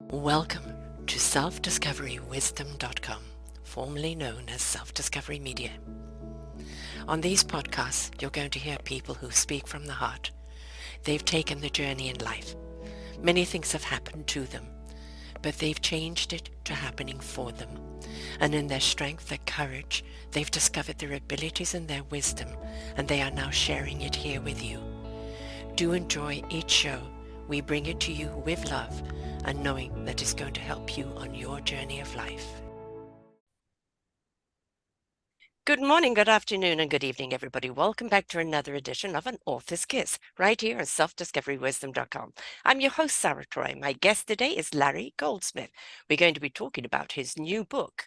Welcome to self-discoverywisdom.com, formerly known as Self-Discovery Media. On these podcasts, you're going to hear people who speak from the heart. They've taken the journey in life. Many things have happened to them, but they've changed it to happening for them. And in their strength, their courage, they've discovered their abilities and their wisdom, and they are now sharing it here with you. Do enjoy each show. We bring it to you with love and knowing that it's going to help you on your journey of life. Good morning, good afternoon, and good evening, everybody. Welcome back to another edition of An Author's Kiss, right here at selfdiscoverywisdom.com. I'm your host, Sarah Troy. My guest today is Larry Goldsmith. We're going to be talking about his new book,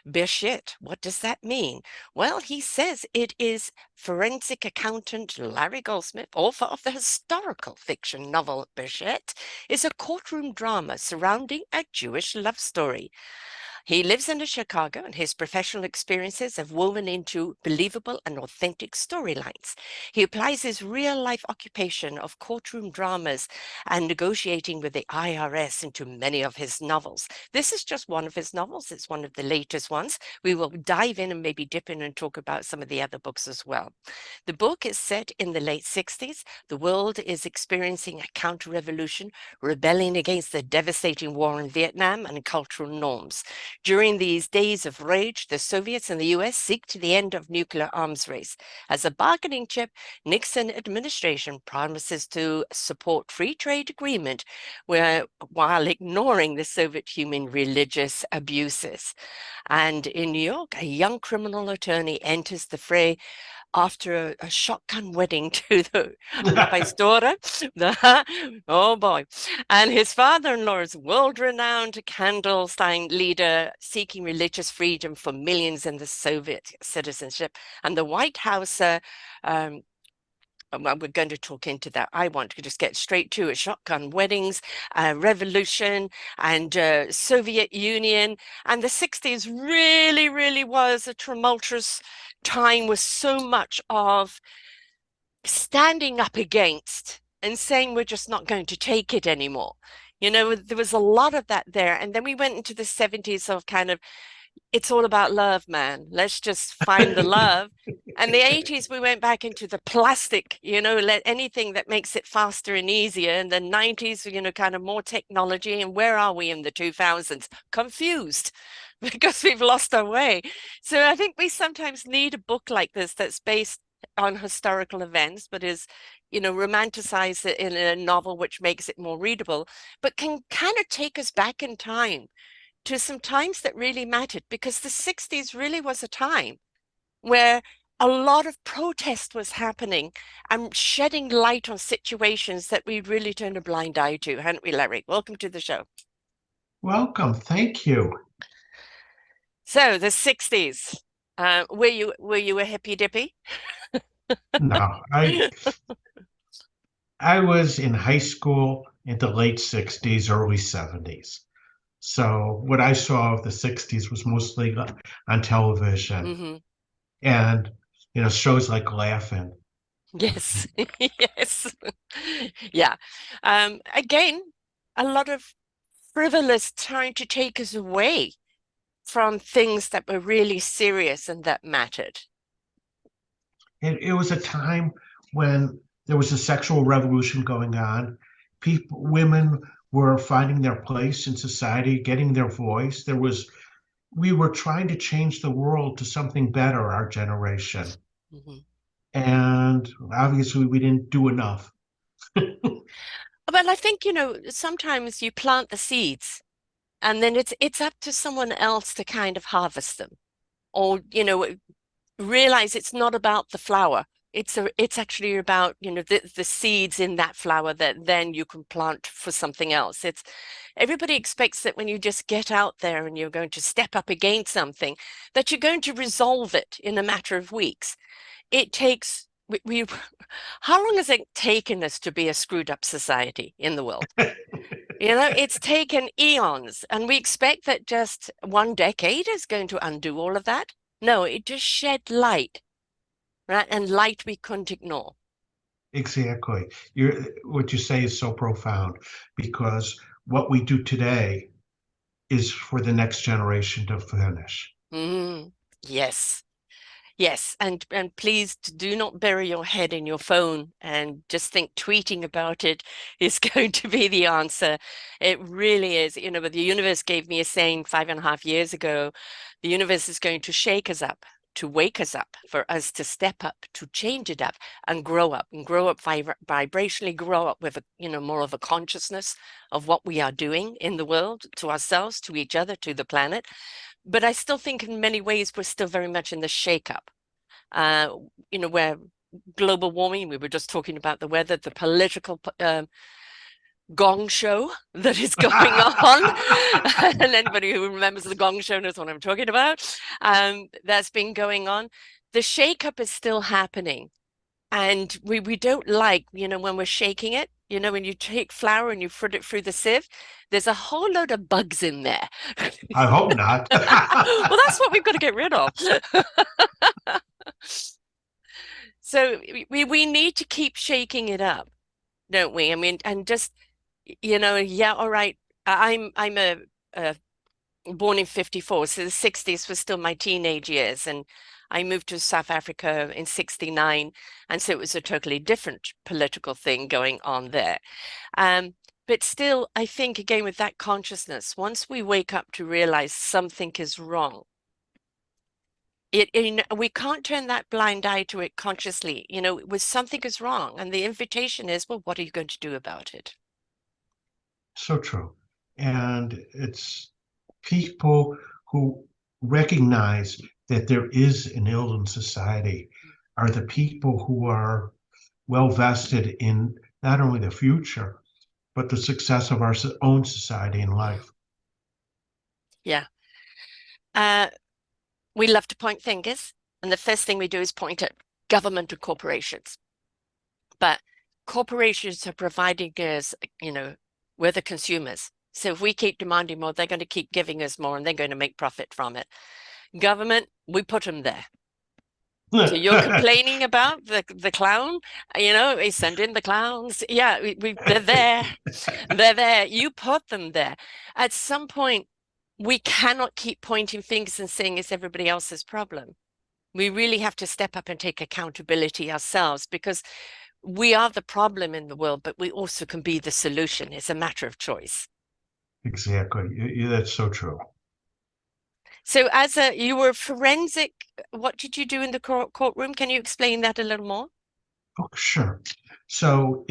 BASHERT. What does that mean? Well, he says it is forensic accountant Larry Goldsmith, author of the historical fiction novel BASHERT, is a courtroom drama surrounding a Jewish love story. He lives in Chicago, and his professional experiences have woven into believable and authentic storylines. He applies his real-life occupation of courtroom dramas and negotiating with the IRS into many of his novels. This is just one of his novels. It's one of the latest ones. We will dive in and maybe dip in and talk about some of the other books as well. The book is set in the late 60s. The world is experiencing a counter-revolution, rebelling against the devastating war in Vietnam and cultural norms. During these days of rage, the Soviets and the US seek to the end of nuclear arms race. As a bargaining chip, Nixon administration promises to support free trade agreement while ignoring the Soviet human religious abuses. And in New York, a young criminal attorney enters the fray after a shotgun wedding to the rabbi's daughter. Oh boy. And his father-in-law is world-renowned clandestine leader seeking religious freedom for millions in the Soviet citizenship. And the White House well, we're going to talk into that. I want to just get straight to it. Shotgun weddings, revolution, and Soviet Union. And the 60s really, really was a tumultuous time with so much of standing up against and saying we're just not going to take it anymore. You know, there was a lot of that there. And then we went into the 70s of kind of, it's all about love, man. Let's just find the love. And the 80s, we went back into the plastic, you know, let anything that makes it faster and easier. And the 90s, you know, kind of more technology. And where are we in the 2000s? Confused because we've lost our way. So I think we sometimes need a book like this that's based on historical events, but is, you know, romanticize it in a novel, which makes it more readable, but can kind of take us back in time to some times that really mattered, because the 60s really was a time where a lot of protest was happening and shedding light on situations that we really turned a blind eye to, hadn't we, Larry? Welcome to the show. Welcome. Thank you. So the 60s, were you a hippy dippy? No, I was in high school in the late 60s, early 70s. So what I saw of the 60s was mostly on television Mm-hmm. and shows like Laughing. Yes, yes. Yeah. Again, a lot of frivolous trying to take us away from things that were really serious and that mattered. It was a time when there was a sexual revolution going on. Women were finding their place in society, getting their voice. We were trying to change the world to something better, our generation. Mhm. And obviously we didn't do enough. Well, I think, you know, sometimes you plant the seeds and then it's up to someone else to kind of harvest them, or, you know, realize it's not about the flower. It's actually about, you know, the seeds in that flower that then you can plant for something else. It's everybody expects that when you just get out there and you're going to step up against something, that you're going to resolve it in a matter of weeks. It takes how long has it taken us to be a screwed up society in the world? You know, it's taken eons, and we expect that just one decade is going to undo all of that. No, it just shed light, right? And light we couldn't ignore. Exactly. What you say is so profound because what we do today is for the next generation to finish. Mm, yes. Yes, and please do not bury your head in your phone and just think tweeting about it is going to be the answer. It really is. But the universe gave me a saying 5.5 years ago. The universe is going to shake us up, to wake us up, for us to step up, to change it up, and grow up vibrationally, grow up with more of a consciousness of what we are doing in the world, to ourselves, to each other, to the planet. But I still think in many ways we're still very much in the shake-up. Uh, where global warming, we were just talking about the weather, the political gong show that is going on. And anybody who remembers the gong show knows what I'm talking about. That's been going on. The shake-up is still happening. And we don't like, when we're shaking it, when you take flour and you put it through the sieve, there's a whole load of bugs in there. I hope not. Well, that's what we've got to get rid of. So we need to keep shaking it up, don't we? I mean, and just, yeah, all right. I'm a born in 54, so the 60s was still my teenage years, and I moved to South Africa in 69, and so it was a totally different political thing going on there. But still, I think again with that consciousness, once we wake up to realize something is wrong, we can't turn that blind eye to it consciously. With something is wrong, and the invitation is, well, what are you going to do about it? So true. And it's people who recognize that there is an ill in society are the people who are well vested in not only the future, but the success of our own society and life. Yeah. Uh, we love to point fingers, and the first thing we do is point at government and corporations. But corporations are providing us, we're the consumers. So if we keep demanding more, they're going to keep giving us more, and they're going to make profit from it. Government, we put them there. So you're complaining about the clown, we send in the clowns. Yeah, they're there. They're there. You put them there. At some point, we cannot keep pointing fingers and saying it's everybody else's problem. We really have to step up and take accountability ourselves, because we are the problem in the world, but we also can be the solution. It's a matter of choice. Exactly. That's so true. So you were forensic, what did you do in the courtroom? Can you explain that a little more? Oh, sure. So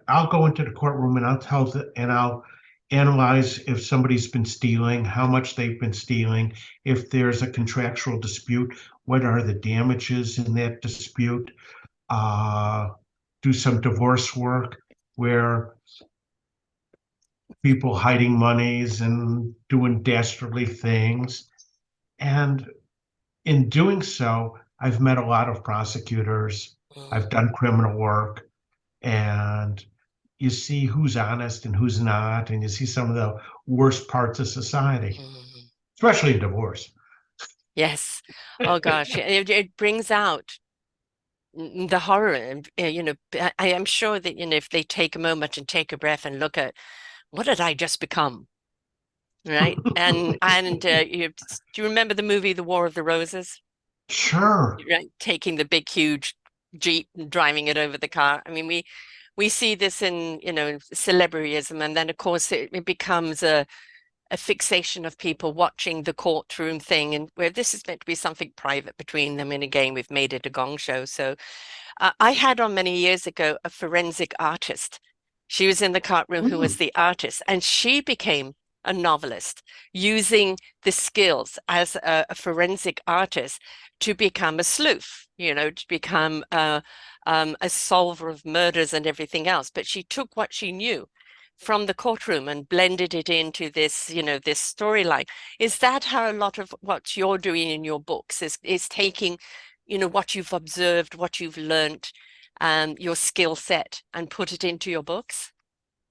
I'll go into the courtroom and I'll analyze if somebody's been stealing, how much they've been stealing, if there's a contractual dispute, what are the damages in that dispute, do some divorce work where people hiding monies and doing dastardly things. And in doing so, I've met a lot of prosecutors. I've done criminal work, and you see who's honest and who's not, and you see some of the worst parts of society, especially divorce. Yes. Oh gosh, it brings out the horror. And I am sure that if they take a moment and take a breath and look at what did I just become, right? Do you remember the movie The War of the Roses? Sure. Right, taking the big huge Jeep and driving it over the car. I mean, we see this in celebrityism, and then of course it becomes a fixation of people watching the courtroom thing, and where this is meant to be something private between them. And again, we've made it a gong show. So I had on many years ago a forensic artist. She was in the courtroom who was the artist, and she became a novelist using the skills as a forensic artist to become a sleuth, to become a solver of murders and everything else. But she took what she knew from the courtroom and blended it into this, this storyline. Is that how a lot of what you're doing in your books is taking, what you've observed, what you've learned, your skill set, and put it into your books?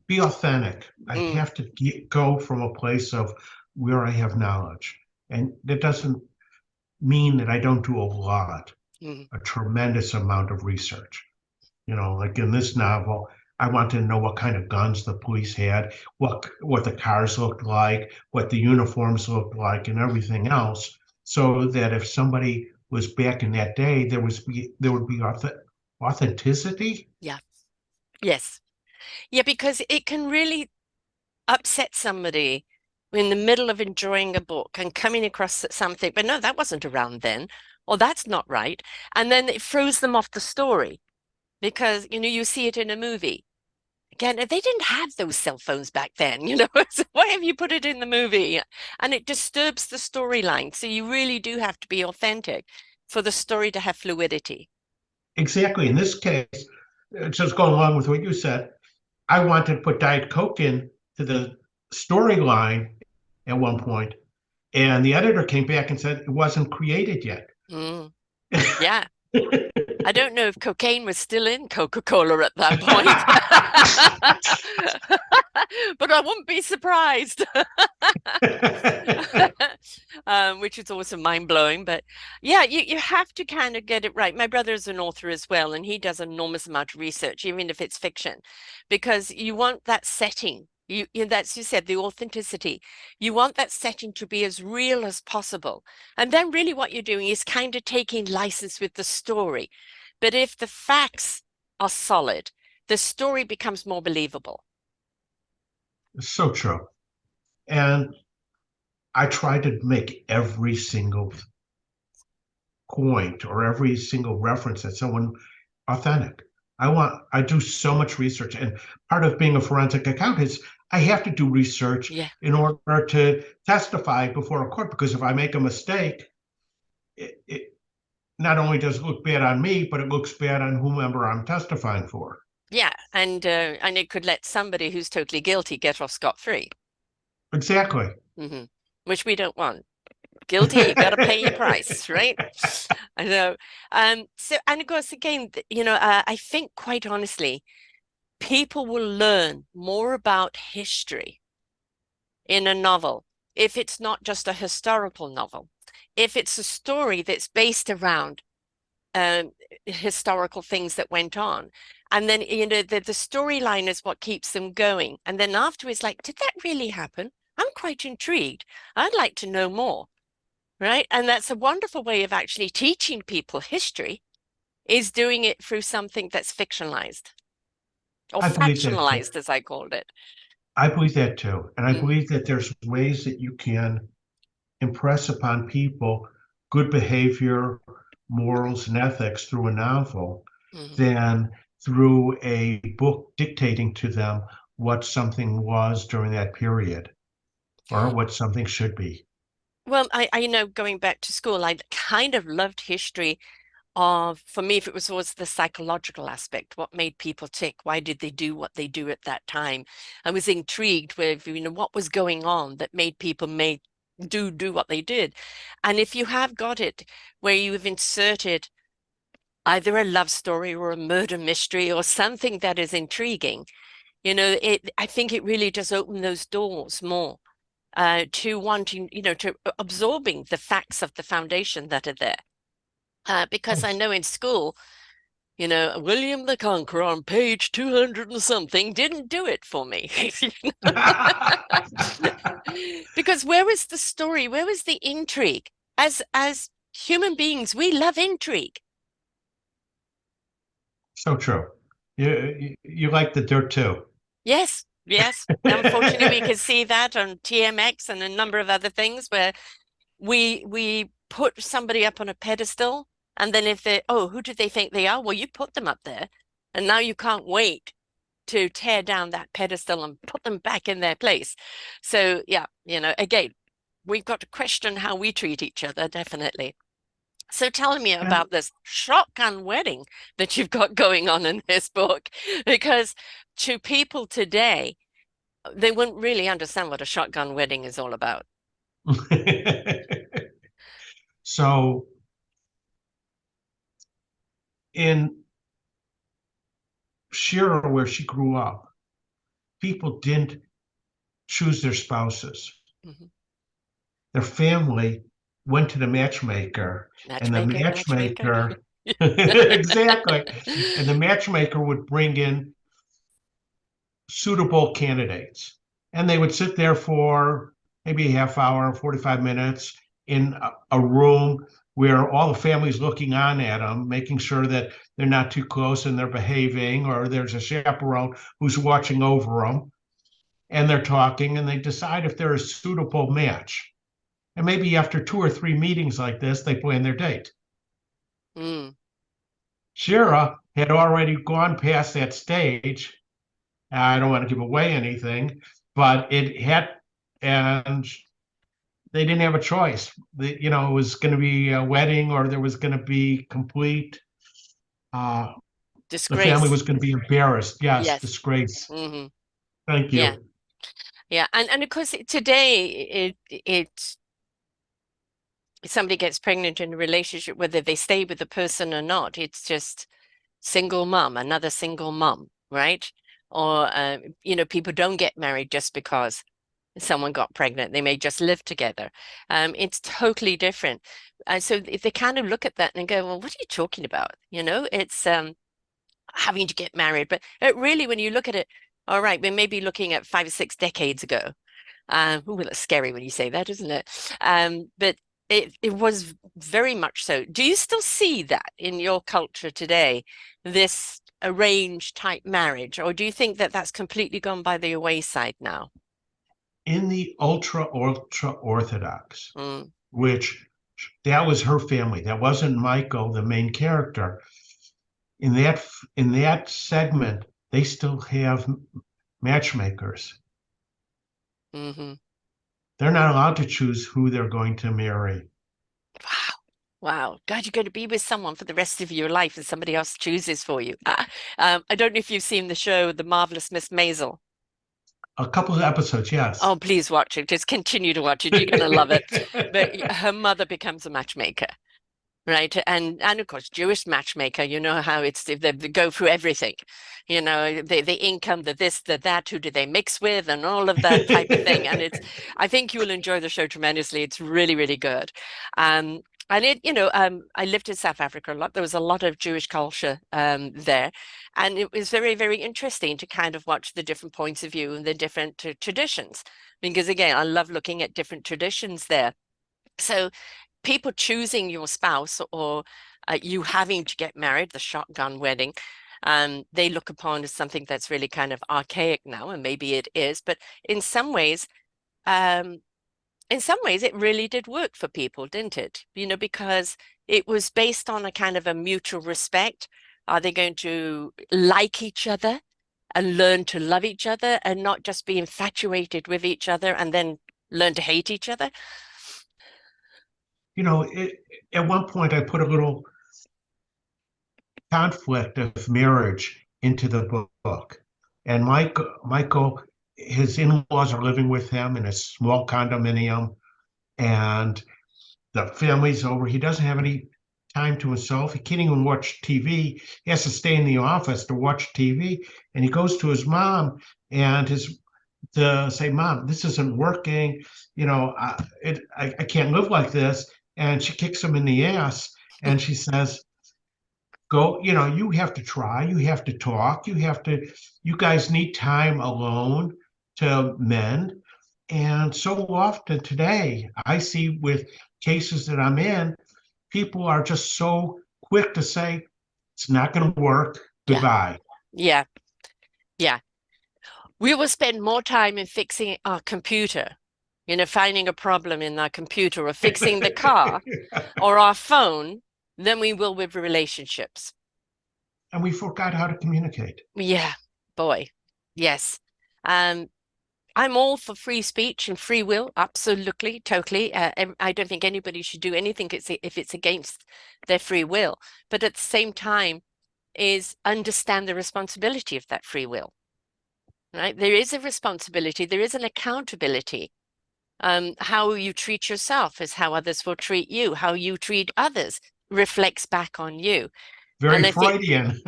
Be authentic. I Mm, have to go from a place of where I have knowledge. And that doesn't mean that I don't do a lot, mm, a tremendous amount of research. Like in this novel, I wanted to know what kind of guns the police had, what the cars looked like, what the uniforms looked like, and Mm. everything else, so that if somebody was back in that day, there would be authenticity. Yeah. Yes. Yeah, because it can really upset somebody in the middle of enjoying a book and coming across something, but no, that wasn't around then, or that's not right. And then it throws them off the story because, you see it in a movie. Again, they didn't have those cell phones back then. So why have you put it in the movie? And it disturbs the storyline. So you really do have to be authentic for the story to have fluidity. Exactly. In this case, just going along with what you said, I wanted to put Diet Coke in to the storyline at one point, and the editor came back and said it wasn't created yet. Mm, yeah. I don't know if cocaine was still in Coca-Cola at that point, but I wouldn't be surprised. Which is also mind blowing. But yeah, you have to kind of get it right. My brother's an author as well, and he does an enormous amount of research, even if it's fiction, because you want that setting. That's you said the authenticity. You want that setting to be as real as possible. And then really what you're doing is kind of taking license with the story. But if the facts are solid, the story becomes more believable. So true. And I try to make every single point or every single reference that someone authentic. I do so much research, and part of being a forensic accountant is I have to do research Yeah. in order to testify before a court, because if I make a mistake, it not only does it look bad on me, but it looks bad on whomever I'm testifying for. Yeah, and it could let somebody who's totally guilty get off scot-free. Exactly. Hmm. Which we don't want. Guilty, you got to pay your price, right? I know. So, and of course, again, I think quite honestly, people will learn more about history in a novel if it's not just a historical novel, if it's a story that's based around um, historical things that went on. And then, the storyline is what keeps them going. And then afterwards, like, did that really happen? I'm quite intrigued. I'd like to know more, right? And that's a wonderful way of actually teaching people history is doing it through something that's fictionalized or I believe that too. fractionalized, as I called it. I believe that too. And I Mm, believe that there's ways that you can impress upon people good behavior, morals, and ethics through a novel mm, than through a book dictating to them what something was during that period or what something should be. well, I know going back to school, I kind of loved history of, for me, if it was always the psychological aspect, what made people tick, why did they do what they do at that time? I was intrigued with, what was going on that made people do what they did. And if you have got it where you have inserted either a love story or a murder mystery or something that is intriguing, I think it really does open those doors more to wanting, to absorbing the facts of the foundation that are there. Because I know in school, William the Conqueror on page 200 and something didn't do it for me. Because where is the story? Where is the intrigue? As human beings, we love intrigue. So true. You like the dirt too. Yes, yes. Unfortunately, we can see that on TMX and a number of other things where we put somebody up on a pedestal, and then if they, oh, who do they think they are? Well, you put them up there, and now you can't wait to tear down that pedestal and put them back in their place. So yeah, again, we've got to question how we treat each other, definitely. So tell me And about this shotgun wedding that you've got going on in this book, because to people today, they wouldn't really understand what a shotgun wedding is all about. so in Shira, where she grew up, people didn't choose their spouses. Mhm. Their family went to the matchmaker, and the Matchmaker, matchmaker. matchmaker, exactly, and the matchmaker would bring in suitable candidates. And they would sit there for maybe a half hour, 45 minutes in a room where all the family's looking on at them, making sure that they're not too close and they're behaving, or there's a chaperone who's watching over them. And they're talking and they decide if they're a suitable match. And maybe after 2 or 3 meetings like this, they plan their date. Mm. Shira had already gone past that stage. I don't want to give away anything, but it had, and they didn't have a choice. It was going to be a wedding or there was going to be complete, uh, the family Disgrace. was going to be embarrassed. Yes, Yes. disgrace. Hmm. Thank Yeah. you. Yeah. And of course today if somebody gets pregnant in a relationship, whether they stay with the person or not, it's just single mom, another single mom, right? Or people don't get married just because someone got pregnant. They may just live together. It's totally different. So if they kind of look at that and go, well, what are you talking about? It's having to get married. But really, when you look at it, all right, we may be looking at 5 or 6 decades ago. Well, it's scary when you say that, isn't it? But it was very much so. Do you still see that in your culture today, this arranged type marriage, or do you think that that's completely gone by the wayside now? In the ultra Orthodox, Mm, which that was her family, that wasn't Michael, the main character. In that segment, they still have matchmakers. hmm. They're not allowed to choose who they're going to marry. Wow. Wow. God, you're going to be with someone for the rest of your life and somebody else chooses for you. I don't know if you've seen the show, The Marvelous Miss Maisel. A couple of episodes, yes. Oh, please watch it. Just continue to watch it. You're going to love it. But her mother becomes a matchmaker. Right. And of course, Jewish matchmaker, you know how they go through everything, the income, the this, the that, who do they mix with, and all of that type of thing. And I think you will enjoy the show tremendously. It's really, really good. Um, I lived in South Africa a lot. There was a lot of Jewish culture there. And it was very, very interesting to kind of watch the different points of view and the different traditions. Because again, I love looking at different traditions there. So people choosing your spouse or you having to get married, the shotgun wedding, they look upon as something that's really kind of archaic now, and maybe it is, but in some ways, um, it really did work for people, didn't it? Because it was based on a kind of a mutual respect. Are they going to like each other and learn to love each other and not just be infatuated with each other and then learn to hate each other? At one point, I put a little conflict of marriage into the book. And Michael, his in-laws are living with him in a small condominium, and the family's over. He doesn't have any time to himself. He can't even watch TV. He has to stay in the office to watch TV. And he goes to his mom and his to say, "Mom, this isn't working. I can't live like this." And she kicks him in the ass, and she says, "Go. You have to try. You have to talk. You guys need time alone to mend." And so often today, I see with cases that I'm in, people are just so quick to say, it's not going to work. Yeah, Goodbye. yeah, yeah. We will spend more time in fixing our computer, finding a problem in our computer or fixing the car or our phone than we will with relationships. And we forgot how to communicate. Yeah, boy. Yes. Um, I'm all for free speech and free will. Absolutely, totally. I don't think anybody should do anything if it's against their free will. But at the same time, is understand the responsibility of that free will. Right? There is a responsibility, there is an accountability. How you treat yourself is how others will treat you. How you treat others reflects back on you. Very And I think, Freudian.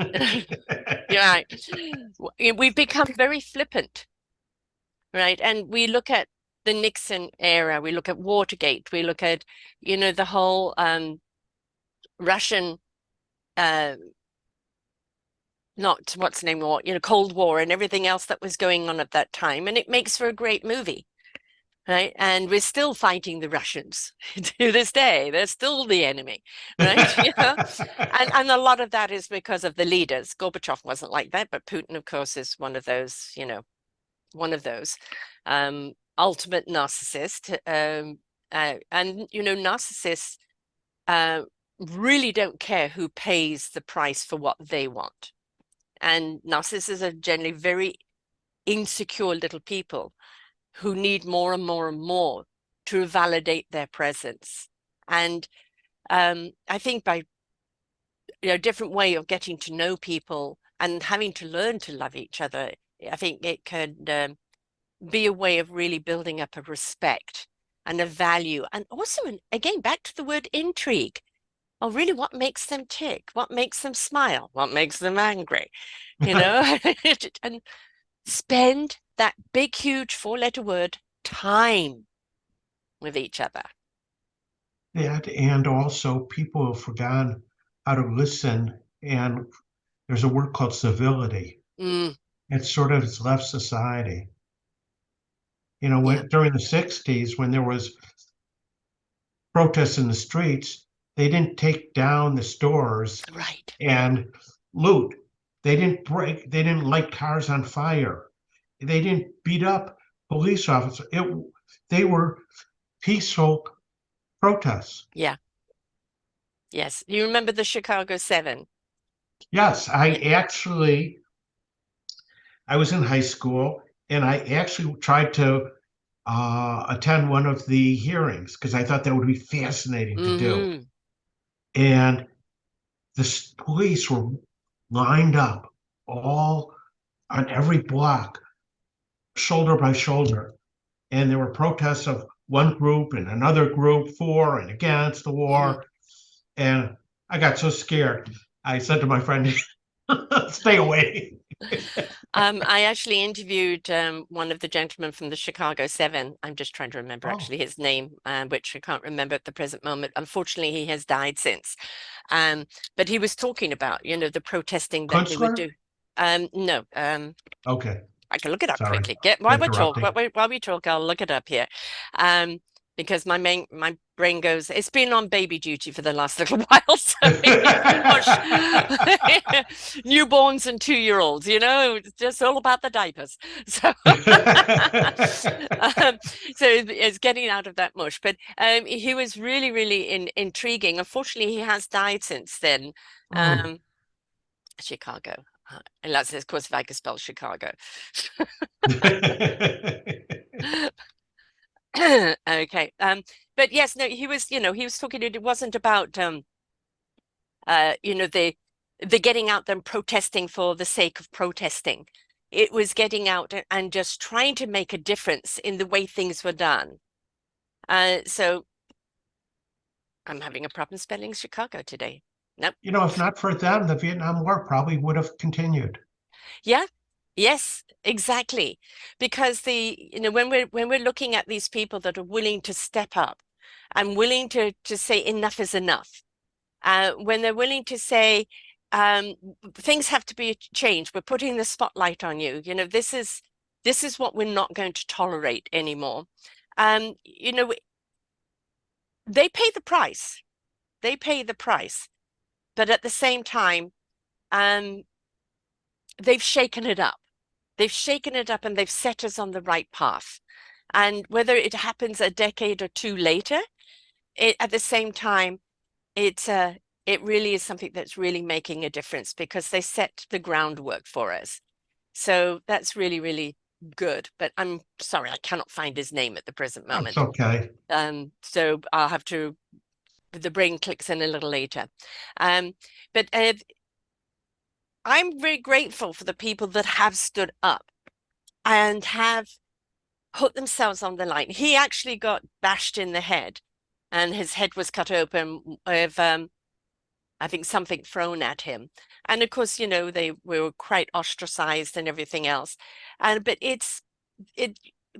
you're right. We've become very flippant, right? And we look at the Nixon era, we look at Watergate, we look at, the whole Russian uh, not what's the name war, Cold War and everything else that was going on at that time. And it makes for a great movie. Right. And we're still fighting the Russians to this day. They're still the enemy, right? And a lot of that is because of the leaders. Gorbachev wasn't like that, but Putin, of course, is one of those, one of those ultimate narcissist. And narcissists really don't care who pays the price for what they want. And narcissists are generally very insecure little people who need more and more and more to validate their presence. And I think by different way of getting to know people and having to learn to love each other, I think it could be a way of really building up a respect and a value. And also, again, back to the word intrigue. Oh, really, what makes them tick? What makes them smile? What makes them angry? And spend that big, huge four-letter word, time, with each other. That, and also people have forgotten how to listen. And there's a word called civility. Mm, It sort of has left society. yeah, During the 60s, when there was protests in the streets, they didn't take down the stores right. and loot. They didn't light cars on fire. They didn't beat up police officers. They were peaceful protests. Yeah, yes. You remember the Chicago 7? Yes, I was in high school and I actually tried to attend one of the hearings because I thought that would be fascinating to do. Mm-hmm. And the police were lined up all on every block, shoulder by shoulder. And there were protests of one group and another group for and against the Mm-hmm. war. And I got so scared. I said to my friend, stay away. I actually interviewed one of the gentlemen from the Chicago 7. I'm just trying to remember Oh, actually his name, which I can't remember at the present moment. Unfortunately, he has died since. Um, but he was talking about, the protesting that they would Kunstler? do. No, Okay, I can look it up sorry quickly. Get for while we talk, interrupting. while we talk, I'll look it up here. Um, because my brain goes, it's been on baby duty for the last little while, so it's mush. Newborns and 2-year-olds, it's just all about the diapers. So um, so it's getting out of that mush. But he was really, really intriguing. Unfortunately, he has died since then. Hmm. Chicago. And that's, of course, if I could spell Chicago. Okay. But yes, no, he was talking, it wasn't about the getting out and protesting for the sake of protesting. It was getting out and just trying to make a difference in the way things were done. So I'm having a problem spelling Chicago today. Nope. If not for them, the Vietnam War probably would have continued. Yeah. Yes, exactly. Because when we're looking at these people that are willing to step up and willing to say enough is enough, when they're willing to say um, things have to be changed, we're putting the spotlight on you. This is what we're not going to tolerate anymore. Um, you know, they pay the price. They pay the price, but at the same time, um, they've shaken it up. They've shaken it up and they've set us on the right path. And whether it happens a decade or two later, at the same time, it really is something that's really making a difference because they set the groundwork for us. So that's really, really good. But I'm sorry, I cannot find his name at the present That's moment. okay. So I'll have to, the brain clicks in a little later. But I'm very grateful for the people that have stood up and have put themselves on the line. He actually got bashed in the head and his head was cut open with I think something thrown at him. And of course, they were quite ostracized and everything else. But it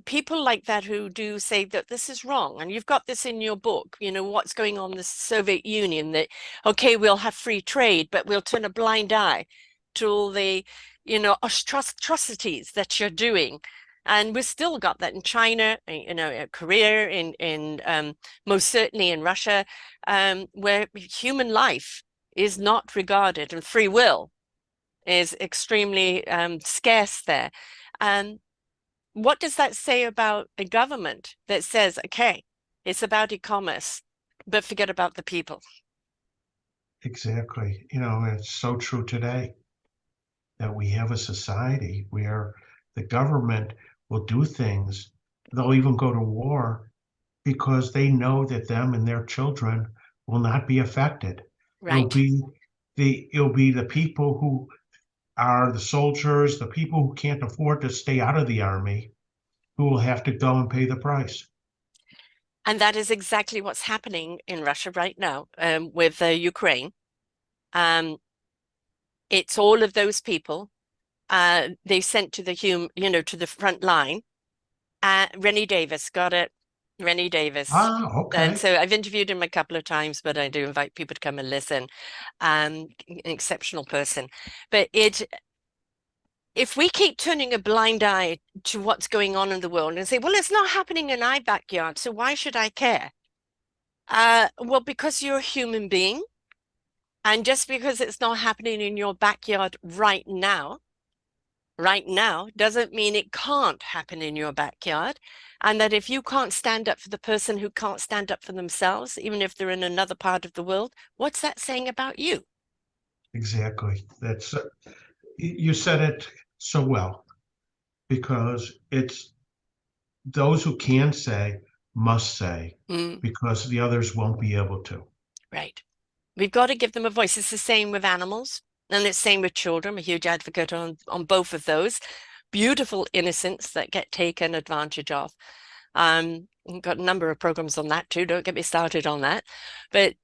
people like that who do say that this is wrong. And you've got this in your book, what's going on in the Soviet Union, that, okay, we'll have free trade, but we'll turn a blind eye. to all the, atrocities that you're doing. And we've still got that in China, Korea, in most certainly in Russia, where human life is not regarded and free will is extremely scarce there. And what does that say about a government that says, okay, it's about e-commerce, but forget about the people? Exactly. It's so true today that we have a society where the government will do things. They'll even go to war because they know that them and their children will not be affected. It'll Right. be the people who are the soldiers, the people who can't afford to stay out of the army, who will have to go and pay the price. And that is exactly what's happening in Russia right now with Ukraine. Um, it's all of those people they sent to to the front line. Rennie Davis, got it. Rennie Davis. Ah, And okay. so I've interviewed him a couple of times, but I do invite people to come and listen. An exceptional person. But if we keep turning a blind eye to what's going on in the world and say, well, it's not happening in my backyard, so why should I care? Well, because you're a human being, and just because it's not happening in your backyard right now, doesn't mean it can't happen in your backyard. And that if you can't stand up for the person who can't stand up for themselves, even if they're in another part of the world, what's that saying about you? Exactly. That's you said it so well because it's those who can say must say Mm, because the others won't be able to. right. We've got to give them a voice. It's the same with animals, and it's the same with children. I'm a huge advocate on both of those. Beautiful innocents that get taken advantage of. We've got a number of programs on that too. Don't get me started on that. But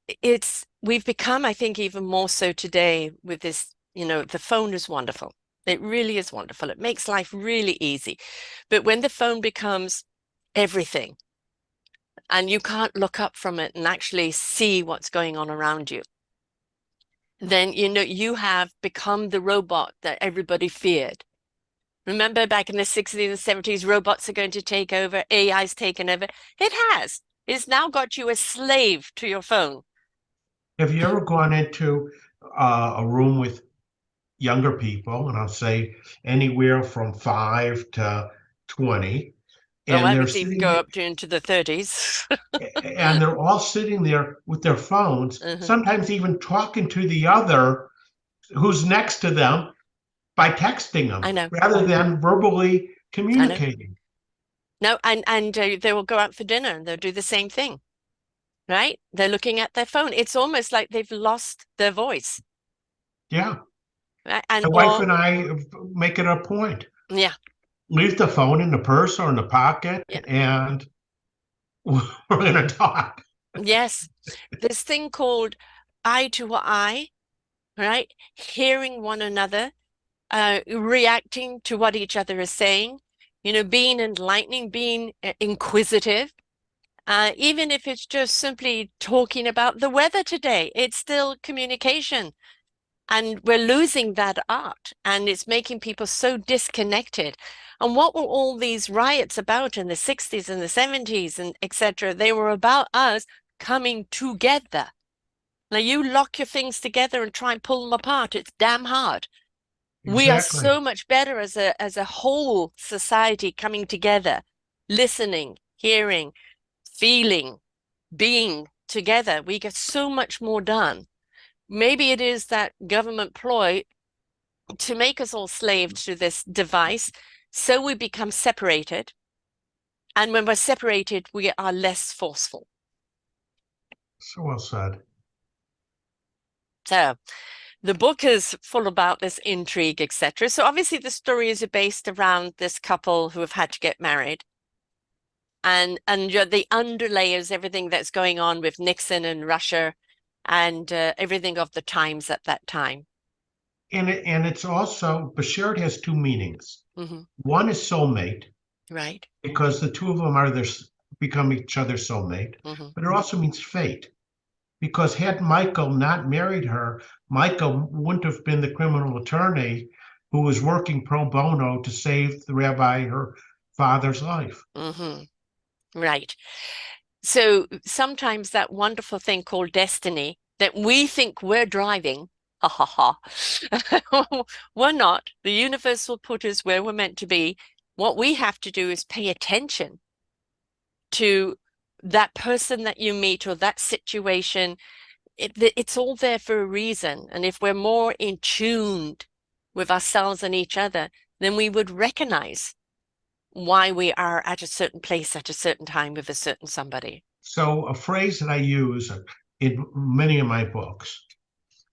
we've become, I think, even more so today with this, the phone is wonderful. It really is wonderful. It makes life really easy. But when the phone becomes everything and you can't look up from it and actually see what's going on around you, then you have become the robot that everybody feared. Remember back in the 60s and 70s, robots are going to take over, AI's taken over. It has. It's now got you a slave to your phone. Have you ever gone into a room with younger people, and I'll say anywhere from 5 to 20, Oh, and I they're would even sitting go up to into the 30s. and they're all sitting there with their phones, Uh-huh. sometimes even talking to the other who's next to them by texting I them know, rather than verbally I know. communicating. No, and they will go out for dinner and they'll do the same thing, right? They're looking at their phone. It's almost like they've lost their voice, Yeah. right? And My wife all, and I make it a point. yeah, Leave the phone in the purse or in the yeah, pocket, and we're going to talk. yes. This thing called eye to eye, right? Hearing one another, reacting to what each other is saying, being enlightening, being inquisitive. Even if it's just simply talking about the weather today, it's still communication. And we're losing that art, and it's making people so disconnected. And what were all these riots about in the 60s and the 70s and etc.? They were about us coming together. Now you lock your things together and try and pull them apart. It's damn hard. We are Exactly. so much better as a whole society coming together, listening, hearing, feeling, being together. We get so much more done. Maybe it is that government ploy to make us all slaves to this device, so we become separated. And when we're separated, we are less forceful. So well said. So the book is full about this intrigue, etc. So obviously the story is based around this couple who have had to get married. And the underlay is everything that's going on with Nixon and Russia and everything of the times at that time. And it's also BASHERT has two meanings. Hmm. One is soulmate Right. because the two of them are become each other's soulmate, Hmm. but it also means fate because had Michael not married her, Michael wouldn't have been the criminal attorney who was working pro bono to save the rabbi her father's life. Hmm. Right. So sometimes that wonderful thing called destiny that we think we're driving, ha ha ha, we're not. The universe will put us where we're meant to be. What we have to do is pay attention to that person that you meet or that situation. It's all there for a reason. And if we're more in tune with ourselves and each other, then we would recognize why we are at a certain place at a certain time with a certain somebody. So, a phrase that I use in many of my books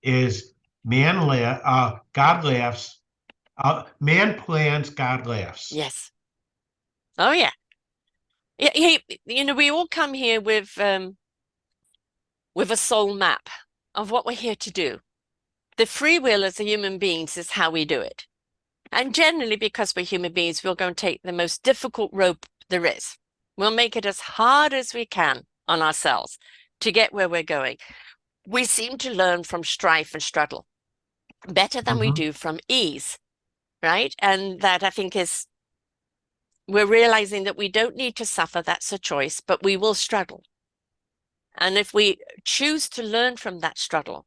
is God laughs, man plans, God laughs. Yes. Oh yeah. We all come here with a soul map of what we're here to do. The free will as a human beings is how we do it. And generally, because we're human beings, we'll go and take the most difficult road there is. We'll make it as hard as we can on ourselves to get where we're going. We seem to learn from strife and struggle better than we Mhm. do from ease, right? And that I think is we're realizing that we don't need to suffer. That's a choice, but we will struggle. And if we choose to learn from that struggle,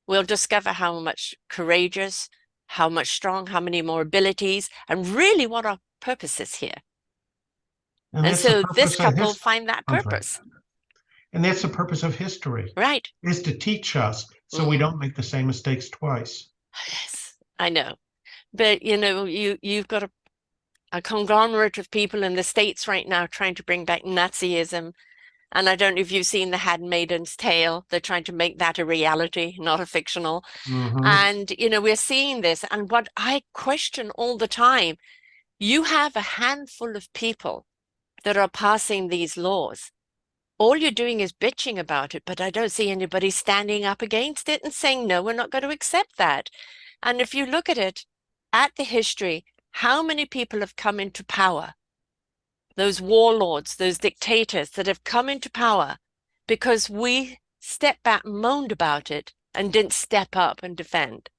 we'll discover how much courageous, how much strong, how many more abilities, and really what our purpose is here. And And that's the so this purpose of couple his. find that I'm sorry. purpose. And that's the purpose of history, Right. is to teach us so we Hmm. don't make the same mistakes twice. Yes, I know. But you've got a conglomerate of people in the States right now trying to bring back Nazism. And I don't know if you've seen The Handmaid's Tale. They're trying to make that a reality, not a fictional. Hmm. And, we're seeing this. And what I question all the time, you have a handful of people that are passing these laws. All you're doing is bitching about it, but I don't see anybody standing up against it and saying, no, we're not going to accept that. And if you look at it, at the history, how many people have come into power? Those warlords, those dictators that have come into power because we stepped back, moaned about it, and didn't step up and defend.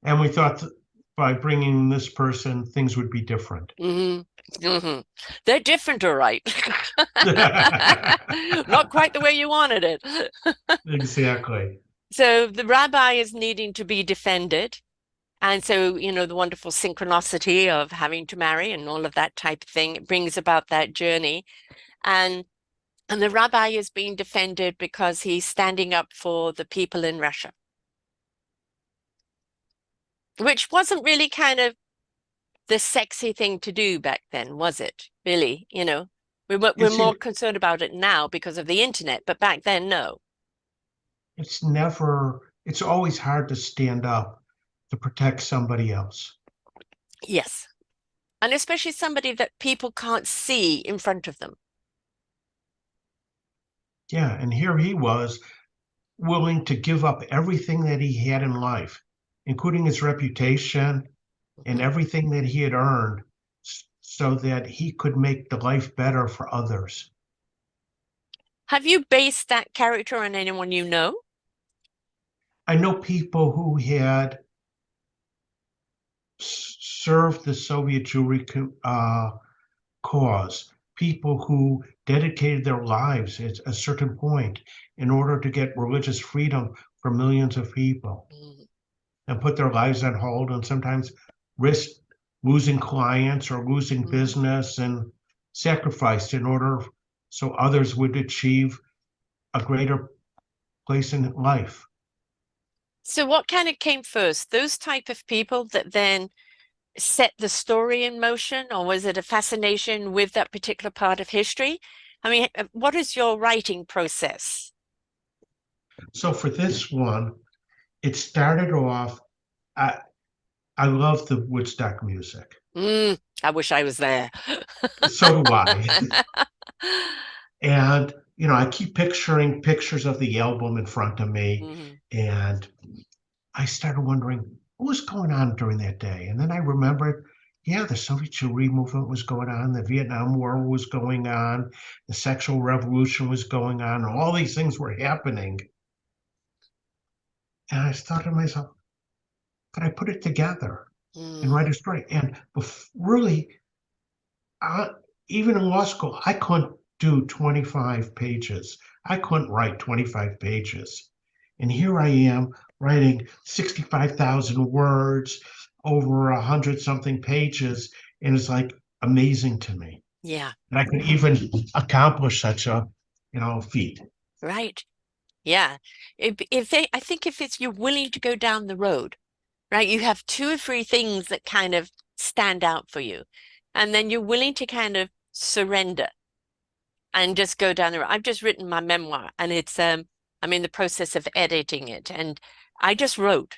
And we thought that by bringing this person, things would be different. Mm-hmm. Mm-hmm. They're different, all right. Not quite the way you wanted it. Exactly. So the rabbi is needing to be defended. And so, the wonderful synchronicity of having to marry and all of that type of thing brings about that journey. And and the rabbi is being defended because he's standing up for the people in Russia, which wasn't really kind of the sexy thing to do back then, was it? Really, we're It's more concerned about it now because of the internet, but back then, no. it's never it's always hard to stand up to protect somebody else. Yes. And especially somebody that people can't see in front of them. Yeah, and here he was willing to give up everything that he had in life, including his reputation and Mhm. everything that he had earned, so that he could make the life better for others. Have you based that character on anyone you know? I know people who had served the Soviet Jewry cause, people who dedicated their lives at a certain point in order to get religious freedom for millions of people Mm. and put their lives on hold and sometimes risk losing clients or losing Mm. business and sacrificed in order so others would achieve a greater place in life. So what kind of came first? Those type of people that then set the story in motion, or was it a fascination with that particular part of history? I mean, what is your writing process? So for this one, it started off. I, I love the Woodstock music. I wish I was there. So do I. And, I keep picturing pictures of the album in front of me. Mhm. And I started wondering what was going on during that day. And then I remembered yeah, the Soviet Jewry movement was going on, the Vietnam War was going on, the sexual revolution was going on, all these things were happening. And I thought to myself, could I put it together and Mm, write a story? And really, I, even in law school, I couldn't do 25 pages. I couldn't write 25 pages. And here I am writing 65,000 words over 100 something pages. And it's like amazing to me yeah, that I could even accomplish such a, feat. right. Yeah. If they, I think if it's you're willing to go down the road, right? You have two or three things that kind of stand out for you. And then you're willing to kind of surrender and just go down the road. I've just written my memoir and I'm in the process of editing it. And I just wrote.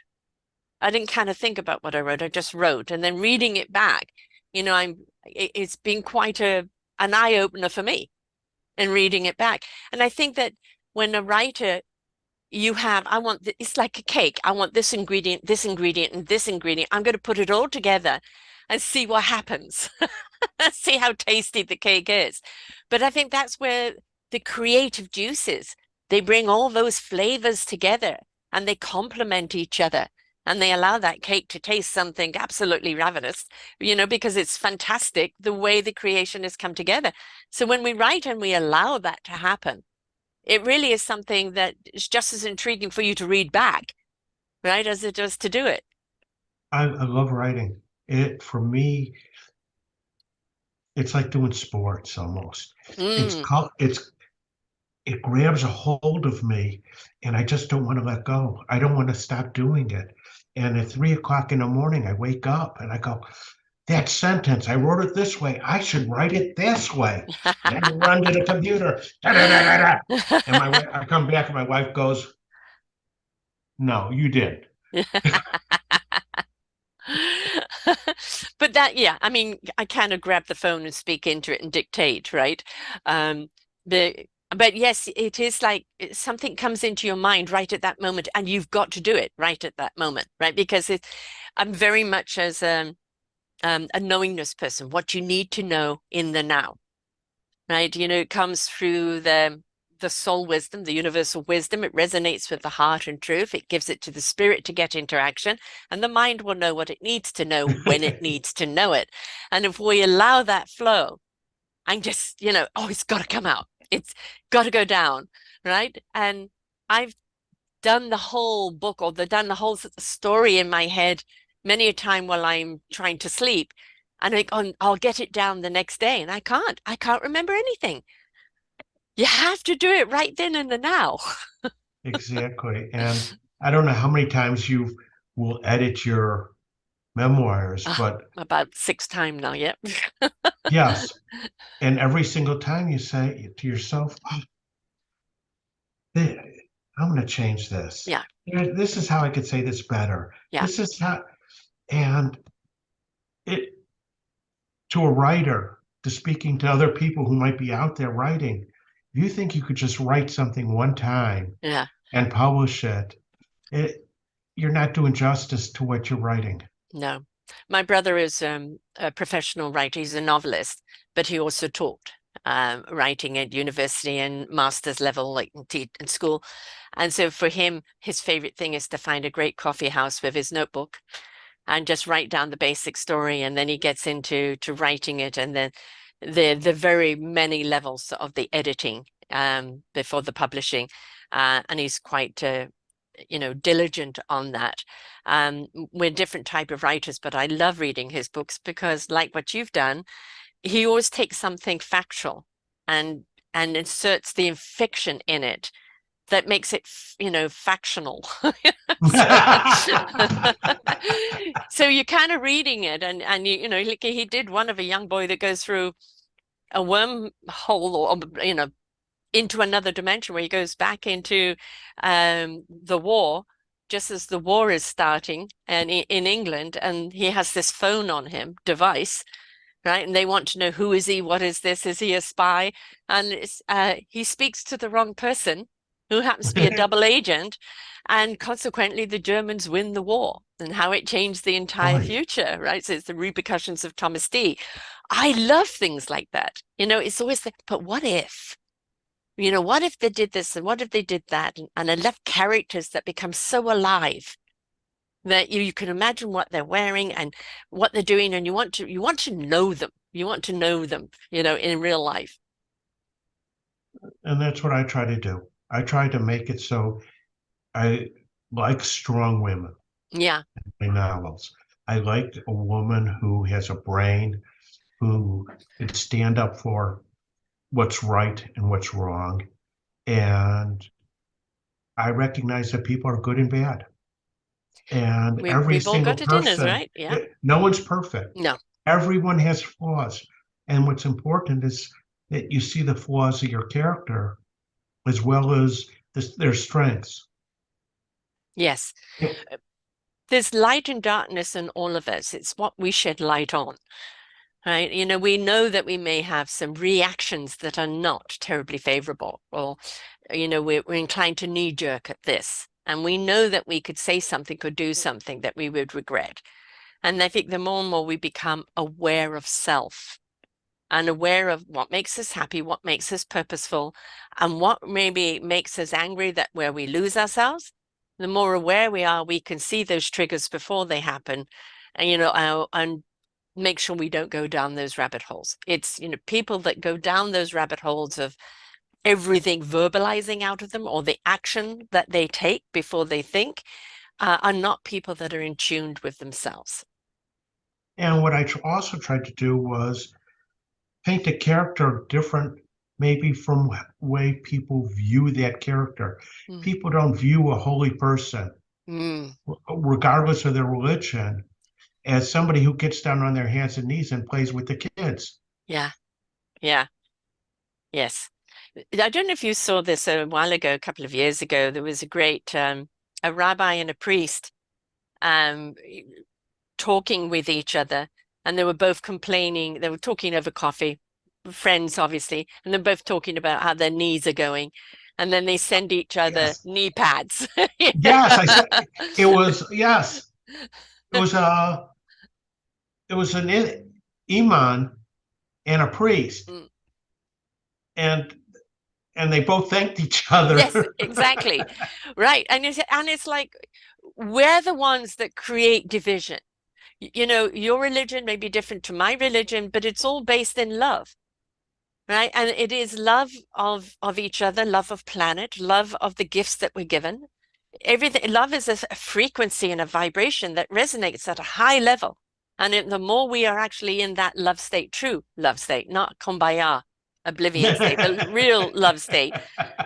I didn't kind of think about what I wrote. I just wrote. And then reading it back, it's been quite an eye opener for me in reading it back. And I think that when a writer it's like a cake. I want this ingredient, and this ingredient. I'm going to put it all together and see what happens. See how tasty the cake is. But I think that's where the creative juices, they bring all those flavors together and they complement each other. And they allow that cake to taste something absolutely ravenous, because it's fantastic the way the creation has come together. So when we write and we allow that to happen, it really is something that is just as intriguing for you to read back, right, as it does to do it. I love writing. For me, it's like doing sports almost. It's Mm. called, it's it grabs a hold of me and I just don't want to let go. I don't want to stop doing it. And at 3 o'clock in the morning, I wake up and I go, that sentence, I wrote it this way. I should write it this way. And I run to the computer. Da, da, da, da, da. And I come back and my wife goes, no, you did. But that, yeah, I mean, I kind of grab the phone and speak into it and dictate, right? Um, the but yes, it is like something comes into your mind right at that moment, and you've got to do it right at that moment, right? Because I'm very much as a knowingness person, what you need to know in the now, right? It comes through the soul wisdom, the universal wisdom. It resonates with the heart and truth. It gives it to the spirit to get into action, and the mind will know what it needs to know when it needs to know it. And if we allow that flow, and just, oh, it's got to come out. It's got to go down, right? And I've done the whole book or done the whole story in my head many a time while I'm trying to sleep. And I'll get it down the next day, and I can't. I can't remember anything. You have to do it right then and the now. Exactly. And I don't know how many times you will edit your memoirs, but About six times now, yeah. yes. And every single time you say to yourself, oh, I'm going to change this. Yeah, This is how I could say this better. yeah, This is how, and it to a writer, to speaking to other people who might be out there writing, if you think you could just write something one time yeah. and publish it, you're not doing justice to what you're writing. No. My brother is a professional writer. He's a novelist, but he also taught writing at university and master's level, like in school. And so for him, his favorite thing is to find a great coffee house with his notebook and just write down the basic story. And then he gets into writing it, and then the very many levels of the editing before the publishing. And he's quite diligent on that. We're different type of writers, but I love reading his books because, like what you've done, he always takes something factual and inserts the fiction in it that makes it, factional. So, so you're kind of reading it, and like he did one of a young boy that goes through a wormhole, or into another dimension where he goes back into the war just as the war is starting and in England, and he has this phone on him device, right? And they want to know, who is he? What is this? Is he a spy? And he speaks to the wrong person. who happens to be a double agent, and consequently the Germans win the war, and how it changed the entire Right. future, right? So it's the repercussions of Thomas D. I love things like that. It's always but what if? What if they did this and what if they did that? And I love characters that become so alive that you can imagine what they're wearing and what they're doing, and you want to know them. You want to know them, in real life. And that's what I try to do. I try to make it so I like strong women Yeah, in novels. I like a woman who has a brain, who can stand up for what's right and what's wrong. And I recognize that people are good and bad. And every we've all single got it in us, person, right? Yeah. no one's perfect. No. Everyone has flaws. And what's important is that you see the flaws of your character as well as their strengths. Yes. Yeah. There's light and darkness in all of us. It's what we shed light on, right? We know that we may have some reactions that are not terribly favorable, or, we're inclined to knee jerk at this. And we know that we could say something, could do something that we would regret. And I think the more and more we become aware of self and aware of what makes us happy, what makes us purposeful, and what maybe makes us angry, that where we lose ourselves, the more aware we are, we can see those triggers before they happen, and and make sure we don't go down those rabbit holes. It's people that go down those rabbit holes of everything verbalizing out of them, or the action that they take before they think, are not people that are in tune with themselves. And what I also tried to do was paint a character different, maybe from way people view that character. Mm. People don't view a holy person, Mm. regardless of their religion, as somebody who gets down on their hands and knees and plays with the kids. Yeah, yeah, yes. I don't know if you saw this a while ago, a couple of years ago. There was a great a rabbi and a priest um, talking with each other, and they were both complaining. They were talking over coffee, friends, obviously, and they're both talking about how their knees are going. And then they send each other Yes. knee pads. Yes, I said it was yes. It was it was an imam and a priest, Mm. and they both thanked each Yes, other. exactly. Right. And it's like we're the ones that create division. Your religion may be different to my religion, but it's all based in love, right? And it is love of each other, love of planet, love of the gifts that we're given. Everything, love is a frequency and a vibration that resonates at a high level. And the more we are actually in that love state, true love state, not kumbaya, oblivion state, the real love state,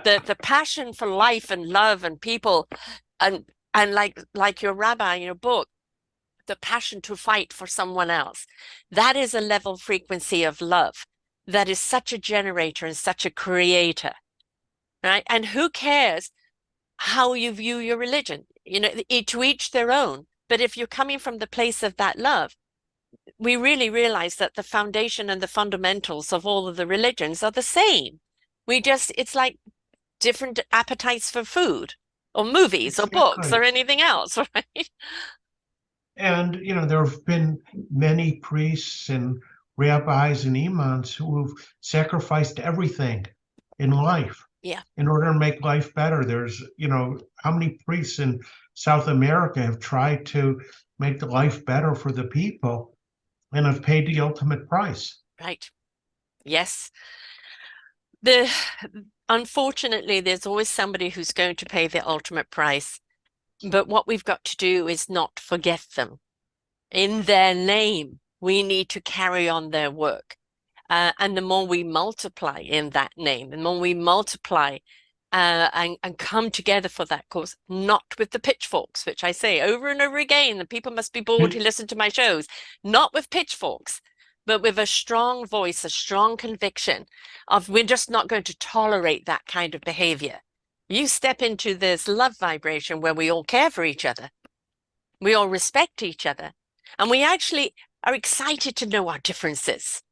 the passion for life and love and people, and like your rabbi in your book, the passion to fight for someone else. That is a level frequency of love that is such a generator and such a creator, right? And who cares how you view your religion? To each their own. But if you're coming from the place of that love, we really realize that the foundation and the fundamentals of all of the religions are the same. It's like different appetites for food or movies or books or Exactly. anything else, right? And there have been many priests and rabbis and imams who have sacrificed everything in life Yeah. in order to make life better. There's, how many priests in South America have tried to make the life better for the people and have paid the ultimate price. Right. Yes. The Unfortunately, there's always somebody who's going to pay the ultimate price. But what we've got to do is not forget them. In their name, we need to carry on their work. And the more we multiply in that name, the more we multiply and come together for that cause, not with the pitchforks, which I say over and over again, the people must be bored who listen to my shows, not with pitchforks, but with a strong voice, a strong conviction of we're just not going to tolerate that kind of behavior. You step into this love vibration where we all care for each other, we all respect each other, and we actually are excited to know our differences.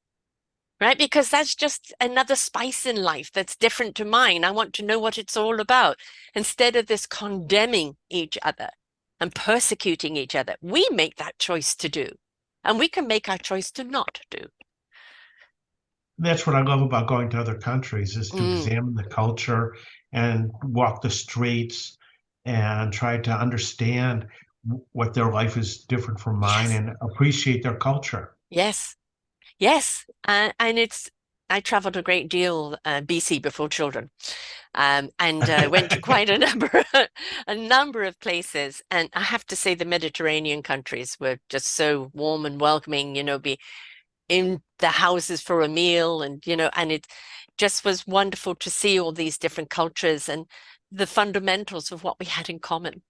right? Because that's just another spice in life that's different to mine. I want to know what it's all about instead of this condemning each other and persecuting each other. We make that choice to do, and we can make our choice to not do. That's what I love about going to other countries is to Mm, examine the culture and walk the streets and try to understand what their life is different from mine yes, and appreciate their culture. yes, yes. And I traveled a great deal, BC before children, and went to quite a number, a number of places. And I have to say, the Mediterranean countries were just so warm and welcoming. Be in the houses for a meal, and it just was wonderful to see all these different cultures and the fundamentals of what we had in common.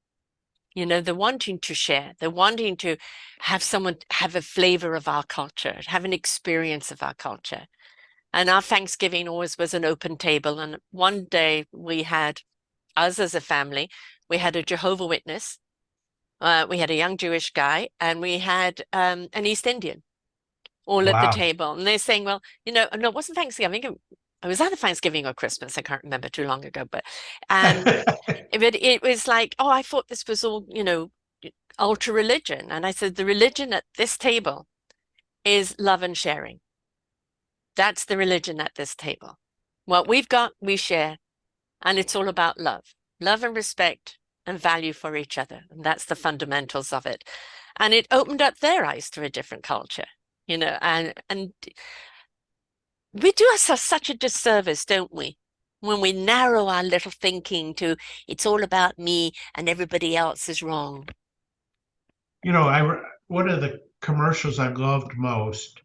The wanting to share, the wanting to have someone have a flavor of our culture, have an experience of our culture. And our Thanksgiving always was an open table. And one day we had, us as a family, we had a Jehovah Witness, we had a young Jewish guy, and we had an East Indian all at the Wow. table. And they're saying, well, no, it wasn't Thanksgiving. It was either Thanksgiving or Christmas. I can't remember, too long ago. Um, but it was like, oh, I thought this was all, ultra religion. And I said, the religion at this table is love and sharing. That's the religion at this table. What we've got, we share. And it's all about love and respect and value for each other. And that's the fundamentals of it. And it opened up their eyes to a different culture, and we do ourselves such a disservice, don't we? When we narrow our little thinking to it's all about me and everybody else is wrong. One of the commercials I loved most,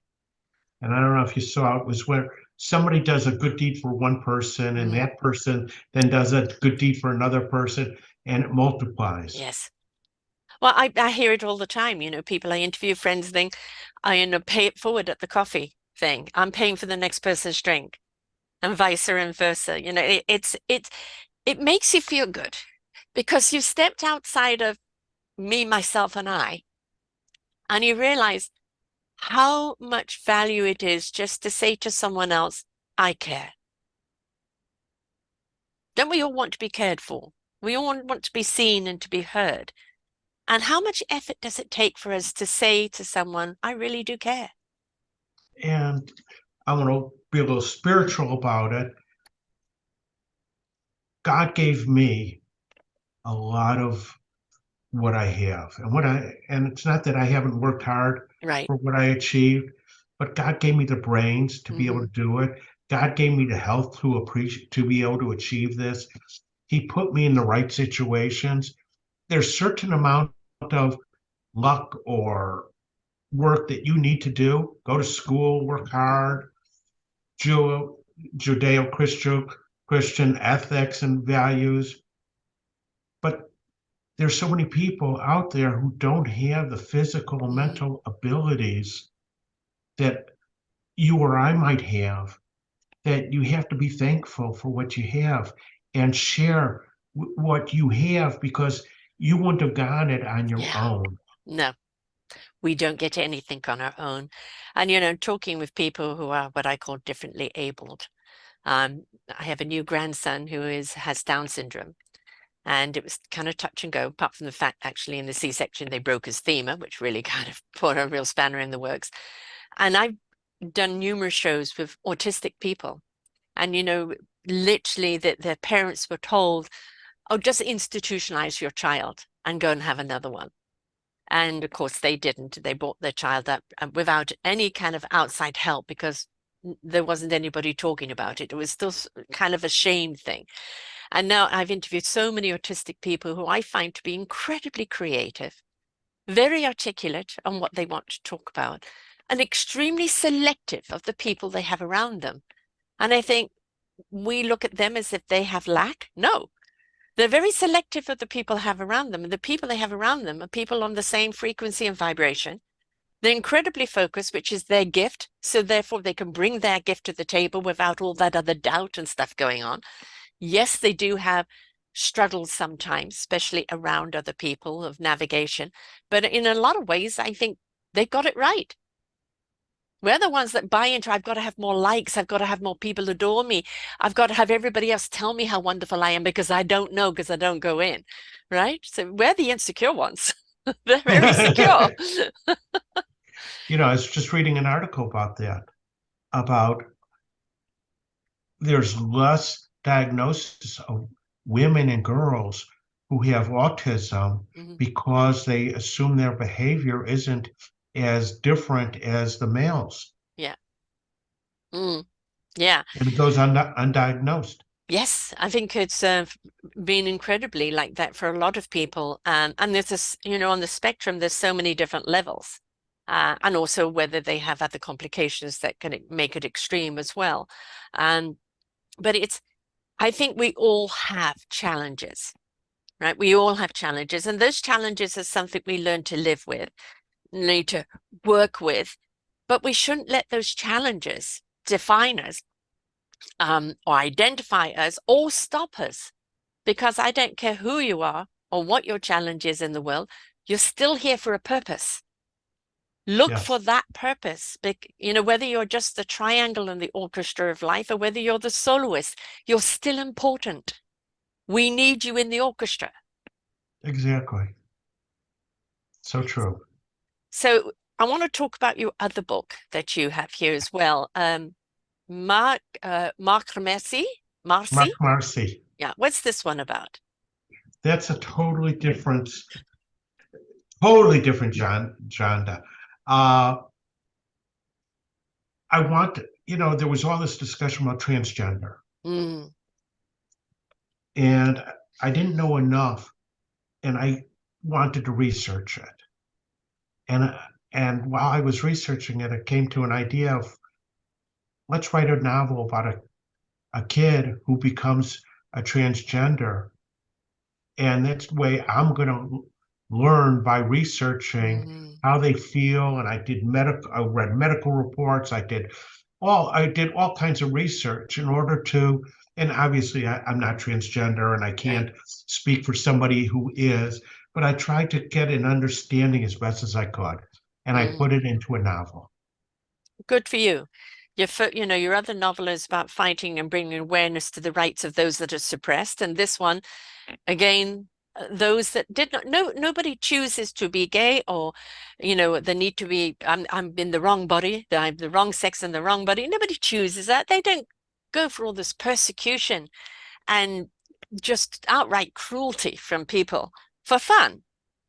and I don't know if you saw it, was where somebody does a good deed for one person, and Mm, that person then does a good deed for another person, and it multiplies. yes. Well, I hear it all the time. People I interview, friends think, pay it forward at the coffee thing. I'm paying for the next person's drink and vice versa. It makes you feel good because you've stepped outside of me, myself, and I, and you realize how much value it is just to say to someone else, I care. Don't we all want to be cared for? We all want to be seen and to be heard. And how much effort does it take for us to say to someone, I really do care? And I want to be a little spiritual about it. God gave me a lot of what I have, and it's not that I haven't worked hard Right. for what I achieved, but God gave me the brains to be able Hmm. to do it. God gave me the health to appreciate to be able to achieve this. He put me in the right situations. There's certain amount of luck or work that you need to do. Go to school, work hard, Judeo-Christian ethics and values. But there's so many people out there who don't have the physical and Mm, mental abilities that you or I might have, that you have to be thankful for what you have and share what you have because you wouldn't have gotten it on your yeah. own. No, we don't get anything on our own. And, talking with people who are what I call differently abled. I have a new grandson who has Down syndrome. And it was kind of touch and go, apart from the fact, actually, in the C-section, they broke his femur, which really kind of put a real spanner in the works. And I've done numerous shows with autistic people. And, literally that their parents were told, oh, just institutionalize your child and go and have another one. And of course, they didn't. They brought their child up without any kind of outside help because there wasn't anybody talking about it. It was still kind of a shame thing. And now I've interviewed so many autistic people who I find to be incredibly creative, very articulate on what they want to talk about, and extremely selective of the people they have around them. And I think we look at them as if they have lack. No, they're very selective of the people they have around them. And the people they have around them are people on the same frequency and vibration. They're incredibly focused, which is their gift. So therefore, they can bring their gift to the table without all that other doubt and stuff going on. Yes, they do have struggles sometimes, especially around other people of navigation. But in a lot of ways, I think they got it right. We're the ones that buy into, I've got to have more likes. I've got to have more people adore me. I've got to have everybody else tell me how wonderful I am because I don't know because I don't go in, right? So we're the insecure ones. They're very secure. I was just reading an article about that, about there's less diagnosis of women and girls who have autism Mhm. because they assume their behavior isn't as different as the males, Yeah. Mm. Yeah. and it goes undiagnosed. Yes, I think it's been incredibly like that for a lot of people. And there's this, on the spectrum, there's so many different levels. And also whether they have other complications that can make it extreme as well. Um, but I think we all have challenges, right? We all have challenges. And those challenges are something we learn to live with, need to work with. But we shouldn't let those challenges define us, or identify us or stop us. Because I don't care who you are or what your challenge is in the world, you're still here for a purpose. Look for Yes, that purpose. Whether you're just the triangle in the orchestra of life or whether you're the soloist, you're still important. We need you in the orchestra. exactly. So true. So I want to talk about your other book that you have here as well. Mark Marcy. Mark Marcy. Yeah. What's this one about? That's a totally different genre. Uh, there was all this discussion about transgender, Mm, and I didn't know enough, and I wanted to research it. And and while I was researching it, I came to an idea of let's write a novel about a kid who becomes a transgender, and that's the way I'm going to learn by researching mm, how they feel. And I read medical reports. I did all kinds of research in order to, and obviously I'm not transgender and I right. can't speak for somebody who is, but I tried to get an understanding as best as I could, and I Mm. put it into a novel. Good for you. Your other novel is about fighting and bringing awareness to the rights of those that are suppressed. And this one, again, those that did not, no, nobody chooses to be gay or, the need to be, I'm in the wrong body, I'm the wrong sex in the wrong body. Nobody chooses that. They don't go for all this persecution and just outright cruelty from people for fun.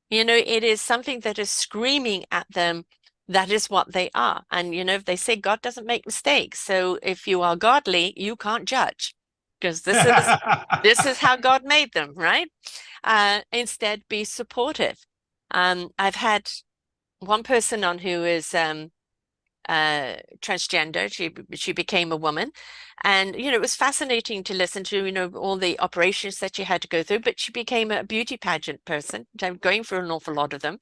It is something that is screaming at them. That is what they are. And, if they say God doesn't make mistakes. So if you are godly, you can't judge because this is how God made them, right? Instead, be supportive. I've had one person on who is transgender. She became a woman, and it was fascinating to listen to all the operations that she had to go through. But she became a beauty pageant person, going through an awful lot of them.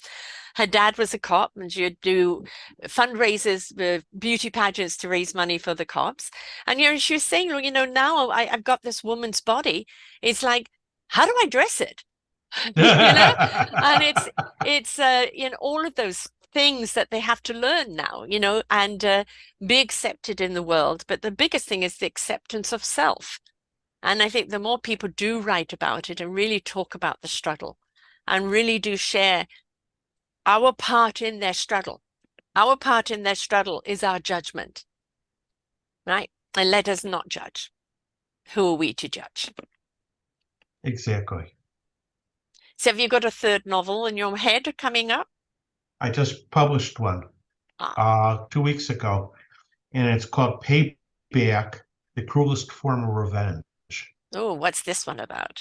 Her dad was a cop, and she would do fundraisers, beauty pageants to raise money for the cops. And she was saying, well, now I've got this woman's body. It's like, how do I dress it? you know and it's all of those things that they have to learn now, and be accepted in the world. But the biggest thing is the acceptance of self. And I think the more people do write about it and really talk about the struggle and really do share our part in their struggle, is our judgment, right? And let us not judge. Who are we to judge? Exactly. So have you got a third novel in your head coming up? I just published one Ah, 2 weeks ago, and it's called Payback: The Cruelest Form of Revenge. oh, what's this one about?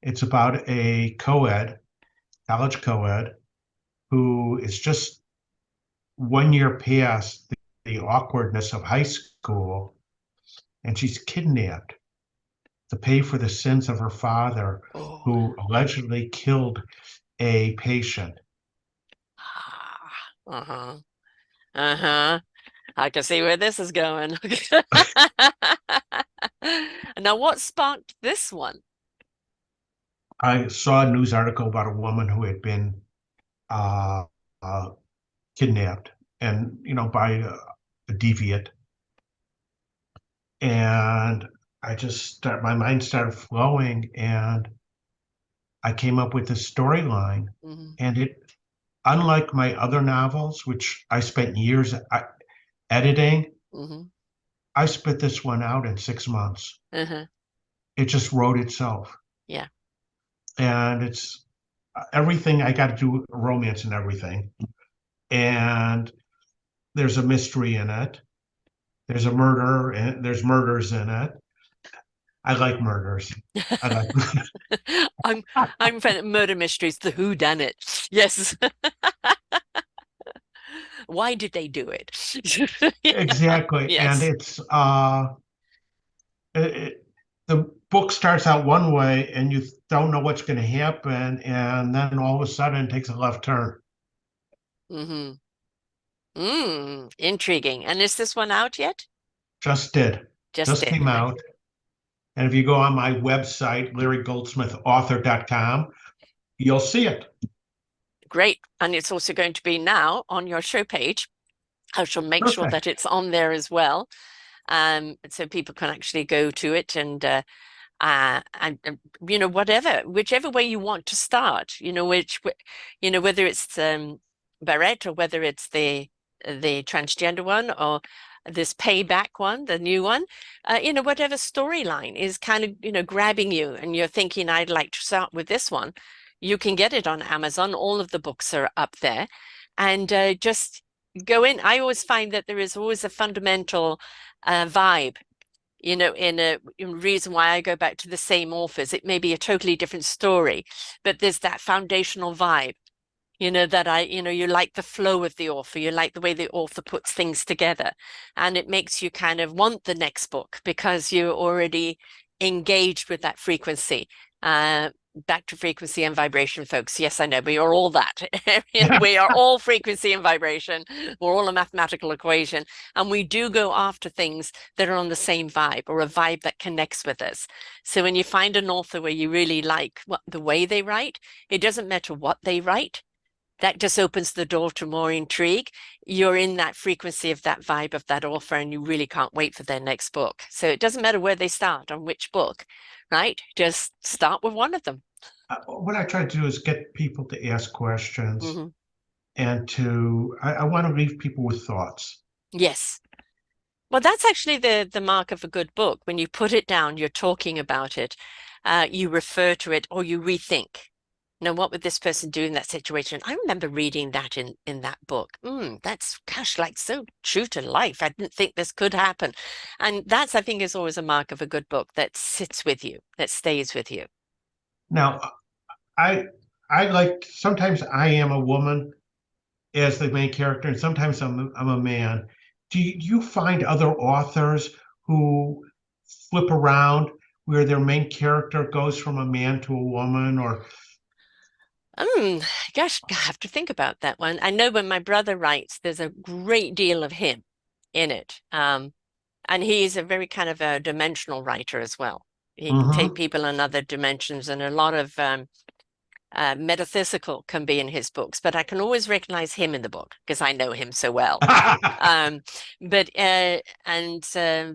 It's about a college co-ed, who is just 1 year past the awkwardness of high school, and she's kidnapped to pay for the sins of her father, Oh, who allegedly killed a patient. ah, uh-huh, uh-huh. I can see where this is going. Now, what sparked this one? I saw a news article about a woman who had been uh, uh, kidnapped, and by a deviant. And my mind started flowing, and I came up with this storyline. Mm-hmm. And unlike my other novels, which I spent years editing, Mm-hmm. I spit this one out in 6 months. Uh-huh. It just wrote itself. Yeah. And it's everything. I got to do romance and everything. And there's a mystery in it. There's a murder, and there's murders in it. I like murders. I like. I'm I'm fan of murder mysteries, the who done it. Yes. Why did they do it? Exactly. And Yes. it, the book starts out one way, and you don't know what's going to happen, and then all of a sudden it takes a left turn. Mm-hmm. Intriguing. And is this one out yet? Just did. Just Just did. came out. And if you go on my website, larrygoldsmithauthor.com, you'll see it. Great. And it's also going to be now on your show page. I shall make sure that Perfect. it's on there as well. So people can actually go to it and whatever, whichever way you want to start, whether it's Barrett or whether it's the transgender one or this payback one, the new one, whatever storyline is kind of, grabbing you and you're thinking, I'd like to start with this one, you can get it on Amazon. All of the books are up there and just go in. I always find that there is always a fundamental vibe in reason why I go back to the same authors. It may be a totally different story, but there's that foundational vibe, you like the flow of the author, you like the way the author puts things together, and it makes you kind of want the next book because you're already engaged with that frequency. Back to frequency and vibration, folks. Yes, I know, we are all that. We are all frequency and vibration. We're all a mathematical equation. And we do go after things that are on the same vibe or a vibe that connects with us. So when you find an author where you really like the way they write, it doesn't matter what they write. That just opens the door to more intrigue. You're in that frequency of that vibe of that author, and you really can't wait for their next book. So it doesn't matter where they start, on which book, right? Just start with one of them. What I try to do is get people to ask questions, Mm-hmm. and I want to leave people with thoughts. Yes. Well, that's actually the mark of a good book. When you put it down, you're talking about it, you refer to it, or you rethink. What would this person do in that situation? I remember reading that in that book. That's, gosh, like so true to life. I didn't think this could happen. And that's, I think, is always a mark of a good book that sits with you, that stays with you. Now, I I like sometimes I am a woman as the main character, and sometimes I'm a man. Do you find other authors who flip around where their main character goes from a man to a woman, or Um, Gosh, I have to think about that one. I know when my brother writes, there's a great deal of him in it. And he's a very kind of a dimensional writer as well. He can take Mhm. people in other dimensions, and a lot of metaphysical can be in his books, but I can always recognize him in the book because I know him so well. Um, but and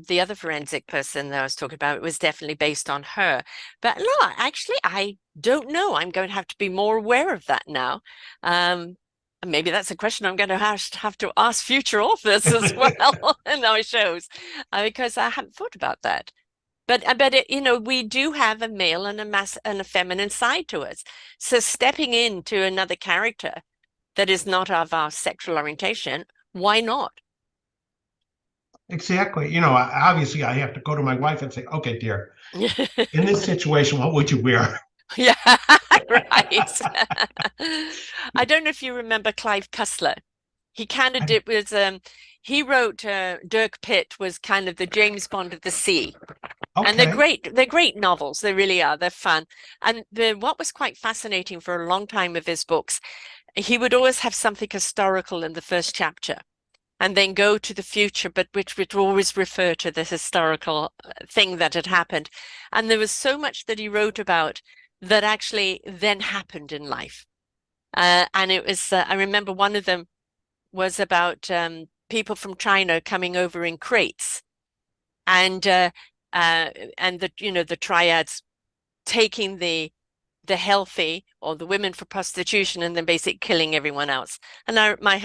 The other forensic person that I was talking about, it was definitely based on her. But no, actually, I don't know. I'm going to have to be more aware of that now. And maybe that's a question I'm going to have to ask future authors as well in our shows, because I haven't thought about that. But we do have a male and a feminine side to us. So stepping into another character that is not of our sexual orientation, why not? Exactly. Obviously, I have to go to my wife and say, "Okay, dear, in this situation, what would you wear?" Yeah, right. I don't know if you remember Clive Cussler. He kind of did was he wrote Dirk Pitt was kind of the James Bond of the sea. And they're Okay. great. They're great novels. They really are. They're fun. And what was quite fascinating for a long time with his books, he would always have something historical in the first chapter and then go to the future, but which would always refer to the historical thing that had happened. And there was so much that he wrote about that actually then happened in life. And it was, I remember one of them was about people from China coming over in crates, and the the triads taking the healthy or the women for prostitution and then basically killing everyone else. And my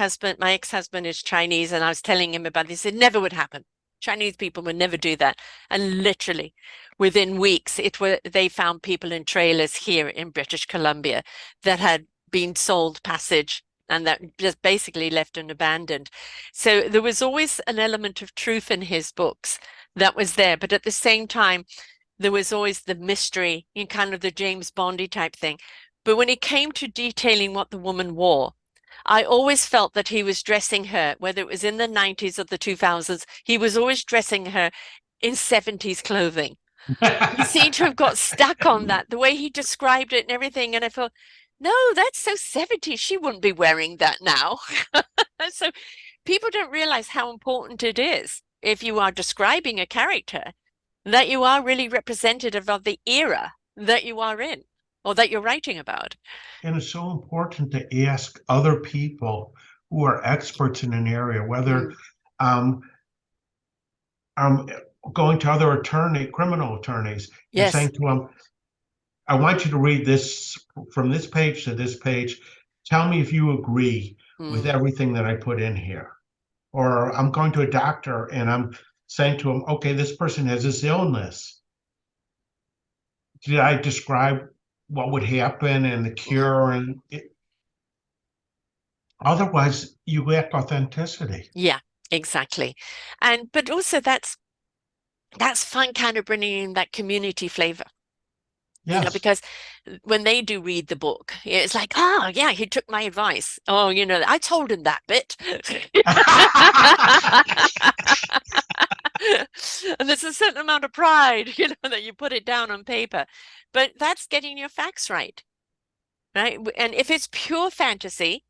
ex-husband is Chinese, and I was telling him about this. It never would happen. Chinese people would never do that. And literally within weeks, they found people in trailers here in British Columbia that had been sold passage and that just basically left and abandoned. So there was always an element of truth in his books that was there. But at the same time, there was always the mystery in kind of the James Bondy type thing. But when it came to detailing what the woman wore, I always felt that he was dressing her, whether it was in the 90s or the 2000s, he was always dressing her in 70s clothing. He seemed to have got stuck on that, the way he described it and everything. And I thought, no, that's so 70s. She wouldn't be wearing that now. So people don't realize how important it is if you are describing a character that you are really representative of the era that you are in or that you're writing about. And it's so important to ask other people who are experts in an area, whether Mm. um, I'm going to other criminal attorneys, and Yes. saying to them, I want you to read this from this page to this page. Tell me if you agree with Mm. everything that I put in here. Or I'm going to a doctor and I'm saying to him, okay, this person has this illness. Did I describe what would happen and the Mm. cure? And otherwise, you lack authenticity. Yeah, exactly. But also that's fun, kind of bringing in that community flavor. Yes. Because when they do read the book, it's like, oh, yeah, he took my advice. Oh, I told him that bit. And there's a certain amount of pride, that you put it down on paper. But that's getting your facts right, right? And if it's pure fantasy,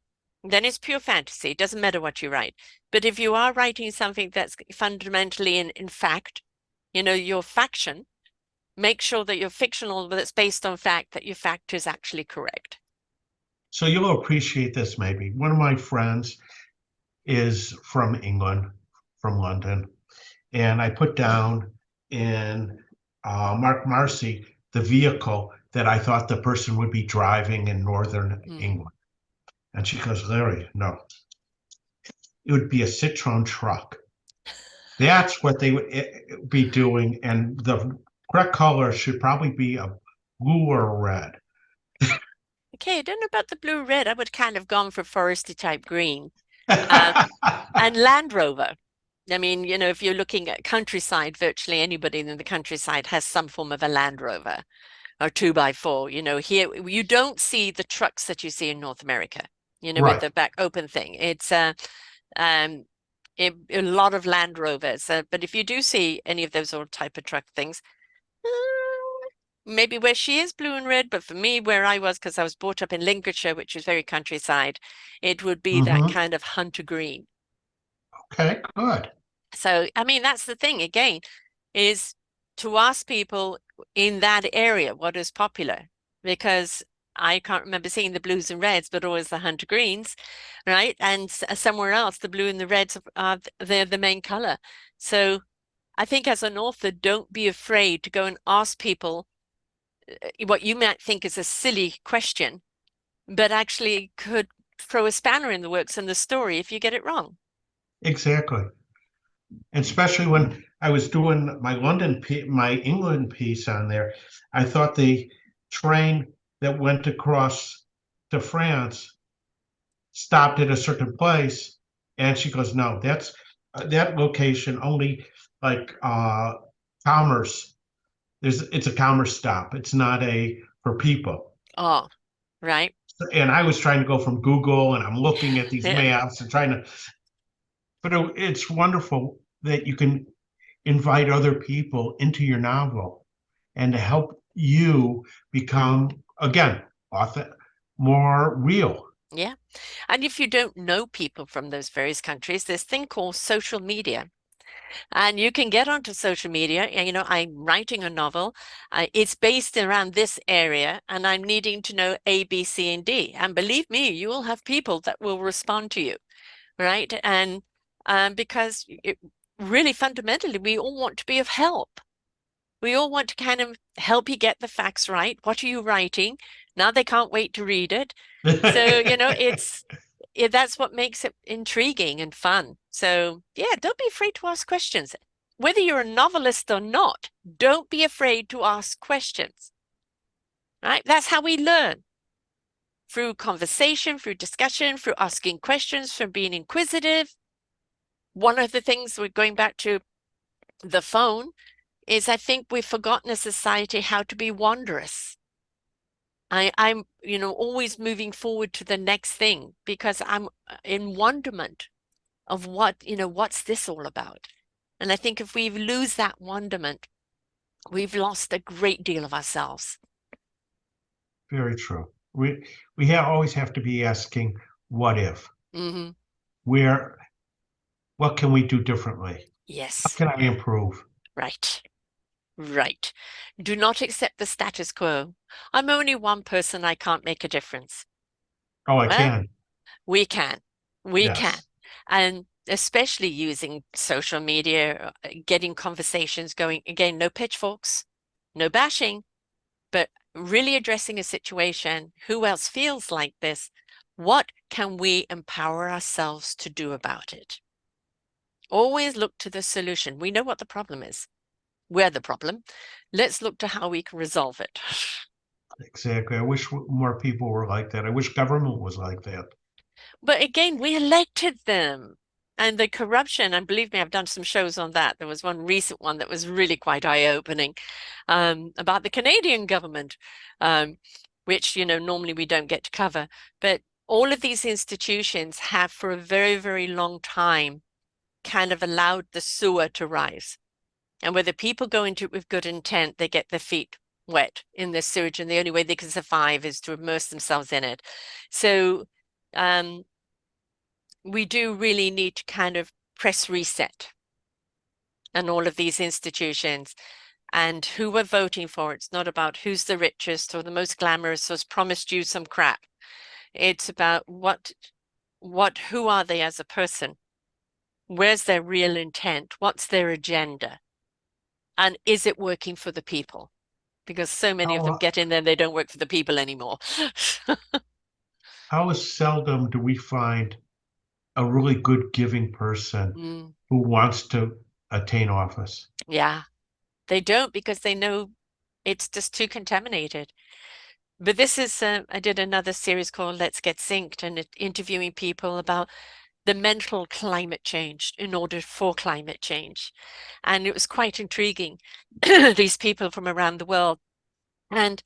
then it's pure fantasy. It doesn't matter what you write. But if you are writing something that's fundamentally in fact, your faction, make sure that you're fictional, but it's based on fact, that your fact is actually correct. So you'll appreciate this maybe. One of my friends is from England, from London, and I put down in Mark Marcy the vehicle that I thought the person would be driving in northern Mm. England. And she goes, Larry, no, it would be a Citroen truck. That's what they would be doing. And the correct color should probably be a blue or a red. Okay, I don't know about the blue red. I would kind of gone for foresty type green. Uh, and Land Rover. I mean, if you're looking at countryside, virtually anybody in the countryside has some form of a Land Rover or 2x4. Here you don't see the trucks that you see in North America, with Right. the back open thing. It's um, a lot of Land Rovers. But if you do see any of those old type of truck things, maybe where she is blue and red, but for me, where I was, because I was brought up in Lincolnshire, which is very countryside, it would be that Mm-hmm. kind of hunter green. Okay, good. So, I mean, that's the thing again, is to ask people in that area what is popular, because I can't remember seeing the blues and reds, but always the hunter greens, right? And somewhere else, the blue and the reds are they're the main color. So I think as an author, don't be afraid to go and ask people what you might think is a silly question, but actually could throw a spanner in the works in the story if you get it wrong. Exactly. And especially when I was doing my England piece on there, I thought the train that went across to France stopped at a certain place, and she goes, "No, that's that location only like commerce. It's a commerce stop. It's not a for people." Oh, right. And I was trying to go from Google, and I'm looking at these Yeah. maps and trying to, but it's wonderful that you can invite other people into your novel and to help you become, again, author, more real. Yeah. And if you don't know people from those various countries, there's thing called social media. And you can get onto social media. And, I'm writing a novel. It's based around this area, and I'm needing to know A, B, C, and D. And believe me, you will have people that will respond to you. right? And because really fundamentally, we all want to be of help. We all want to kind of help you get the facts right. What are you writing? Now they can't wait to read it. So, that's what makes it intriguing and fun. So, yeah, don't be afraid to ask questions. Whether you're a novelist or not, don't be afraid to ask questions, right? That's how we learn through conversation, through discussion, through asking questions, from being inquisitive. One of the things we're going back to the phone is I think we've forgotten as a society how to be wondrous. I'm always moving forward to the next thing because I'm in wonderment of what's this all about? And I think if we lose that wonderment, we've lost a great deal of ourselves. Very true. Always have to be asking, what if? Hmm. Where, what can we do differently? How Yes, can I improve? right, right. Do not accept the status quo. I'm only one person, I can't make a difference. Oh, I Well, can. we can. We can. Yes, And especially using social media, getting conversations going. Again, no pitchforks, no bashing, but really addressing a situation. Who else feels like this? What can we empower ourselves to do about it? Always look to the solution. We know what the problem is. We're the problem. Let's look to how we can resolve it. exactly. I wish more people were like that. I wish government was like that. But again, we elected them. And the corruption, and believe me, I've done some shows on that. There was one recent one that was really quite eye-opening, about the Canadian government, um, which, normally we don't get to cover. But all of these institutions have for a very, very long time kind of allowed the sewer to rise. And whether people go into it with good intent, they get their feet wet in the sewage, and the only way they can survive is to immerse themselves in it. So, um, we do really need to kind of press reset on all of these institutions and who we're voting for. It's not about who's the richest or the most glamorous or has promised you some crap. It's about who are they as a person? Where's their real intent? What's their agenda? And is it working for the people? Because so many of them How, get in there, they don't work for the people anymore. how seldom do we find a really good giving person Mm, who wants to attain office? yeah, they don't because they know it's just too contaminated. But this is, I did another series called Let's Get Synced and interviewing people about the mental climate change in order for climate change. And it was quite intriguing, these people from around the world. And,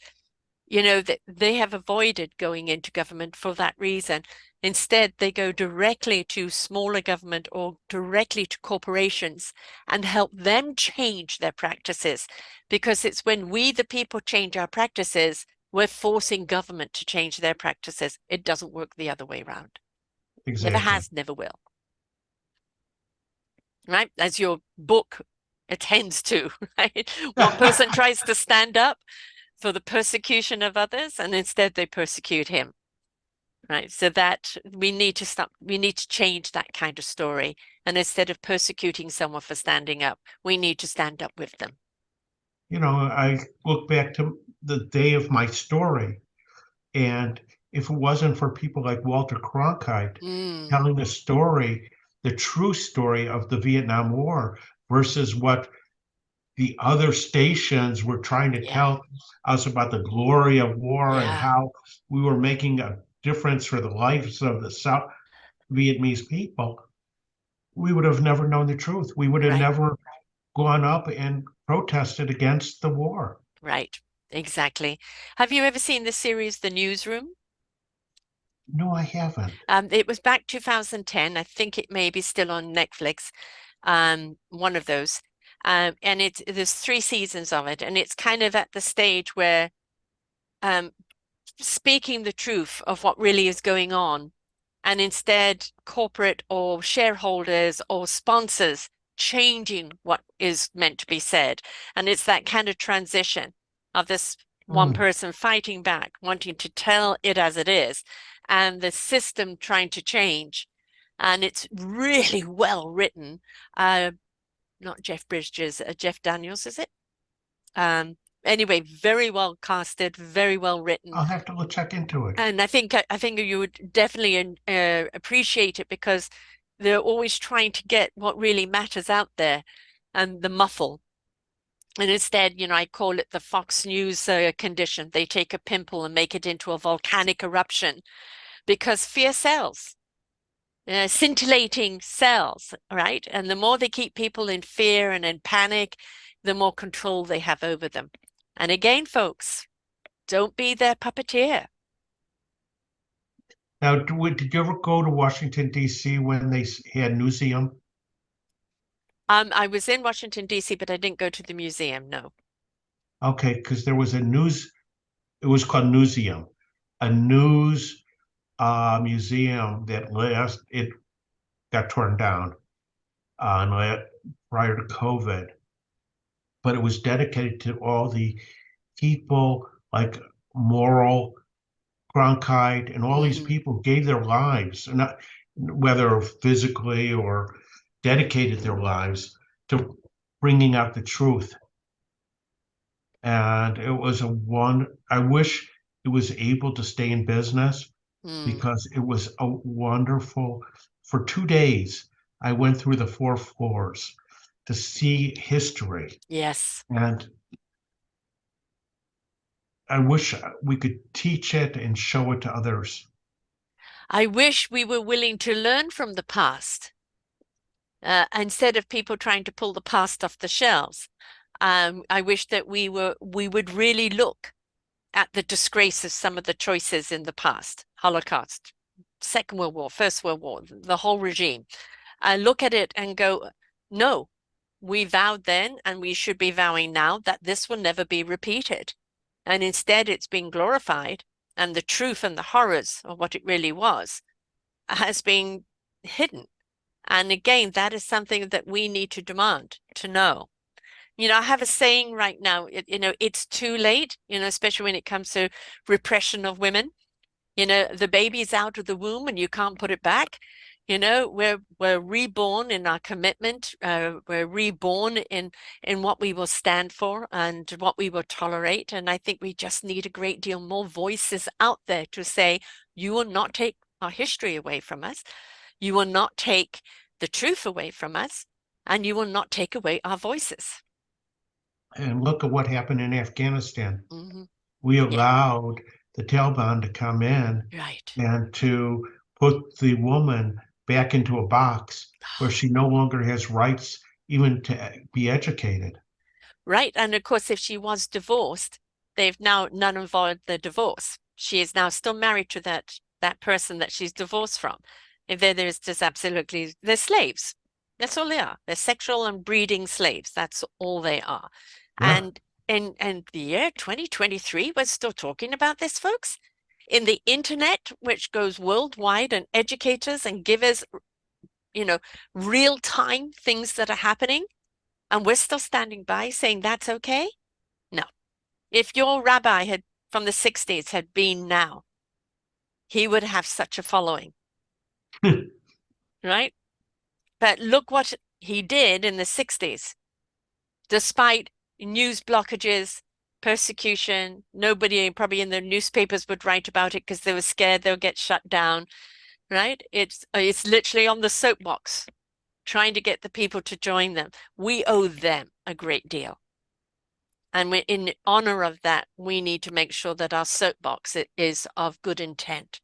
that they have avoided going into government for that reason. Instead, they go directly to smaller government or directly to corporations and help them change their practices. Because it's when we, the people, change our practices, we're forcing government to change their practices. It doesn't work the other way around. Never Exactly. has, never will. Right? As your book attends to, right? One person tries to stand up for the persecution of others, and instead they persecute him. Right. So that we need to stop, we need to change that kind of story. And instead of persecuting someone for standing up, we need to stand up with them. I look back to the day of my story, and if it wasn't for people like Walter Cronkite Mm, telling the story, the true story of the Vietnam War versus what the other stations were trying to yeah, tell us about the glory of war and yeah, how we were making a difference for the lives of the South Vietnamese people, we would have never known the truth. We would have right, never gone up and protested against the war. right. Exactly. Have you ever seen the series The Newsroom? No, I haven't. It was back 2010. I think it may be still on Netflix, one of those. And there's 3 seasons of it, and it's kind of at the stage where um, speaking the truth of what really is going on, and instead corporate or shareholders or sponsors changing what is meant to be said. And it's that kind of transition of this one Mm. person fighting back, wanting to tell it as it is, and the system trying to change. and it's really well written. Not Jeff Bridges, Jeff Daniels, is it? Anyway, very well casted, very well written. I'll have to go check into it. And I think you would definitely appreciate it because they're always trying to get what really matters out there and the muffle. And instead, I call it the Fox News condition. They take a pimple and make it into a volcanic eruption because fear sells. Scintillating sells, right? And the more they keep people in fear and in panic, the more control they have over them. And again, folks, don't be their puppeteer. Now, did you ever go to Washington, D.C. when they had Newseum? I was in Washington, D.C., but I didn't go to the museum, no. Okay, because there was it was called Newseum, a news museum it got torn down prior to COVID, but it was dedicated to all the people like Moral, Cronkite, and all these Mm-hmm. people gave their lives, not whether physically or dedicated their lives to bringing out the truth. And it was I wish it was able to stay in business Mm. because it was a wonderful, for 2 days, I went through the 4 floors to see history. Yes. And I wish we could teach it and show it to others. I wish we were willing to learn from the past instead of people trying to pull the past off the shelves. I wish that we would really look at the disgrace of some of the choices in the past, Holocaust, Second World War, First World War, the whole regime. Look at it and go, no, we vowed then, and we should be vowing now that this will never be repeated. And instead, it's been glorified, and the truth and the horrors of what it really was has been hidden. And again, that is something that we need to demand to know. I have a saying right now, it's too late, especially when it comes to repression of women. The baby's out of the womb and you can't put it back. We're reborn in our commitment. We're reborn in what we will stand for and what we will tolerate. And I think we just need a great deal more voices out there to say, you will not take our history away from us. You will not take the truth away from us, and you will not take away our voices. And look at what happened in Afghanistan. Mm-hmm. We Yeah, allowed the Taliban to come in right. and to put the woman back into a box where she no longer has rights even to be educated. Right. And of course, if she was divorced, they've now nullified the divorce. She is now still married to that person that she's divorced from. If there's just absolutely, they're slaves. That's all they are. They're sexual and breeding slaves. That's all they are. Yeah. And in the year 2023, we're still talking about this, folks. In the internet, which goes worldwide, and educators and givers, real time things that are happening, and we're still standing by saying that's okay? No. If your rabbi had from the 60s had been now, he would have such a following, right? But look what he did in the 60s, despite news blockages, persecution. Nobody probably in the newspapers would write about it because they were scared they'll get shut down, right? It's literally on the soapbox, trying to get the people to join them. We owe them a great deal. And in honor of that, we need to make sure that our soapbox is of good intent.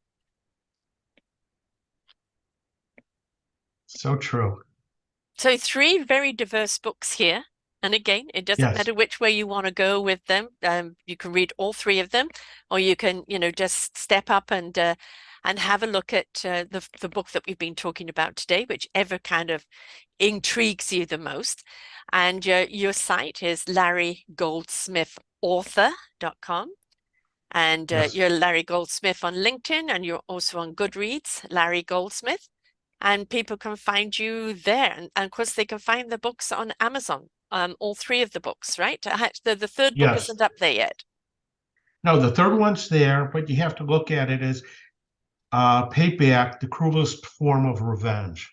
So true. So 3 very diverse books here. And again, it doesn't Yes. matter which way you want to go with them. You can read all 3 of them, or you can, just step up and have a look at the book that we've been talking about today, whichever kind of intrigues you the most. And your site is larrygoldsmithauthor.com. And Yes. you're Larry Goldsmith on LinkedIn, and you're also on Goodreads, Larry Goldsmith. And people can find you there. And of course, they can find the books on Amazon, all 3 of the books, right? The third book Yes. isn't up there yet. No, the third one's there, but you have to look at it as pay back, the cruelest form of revenge.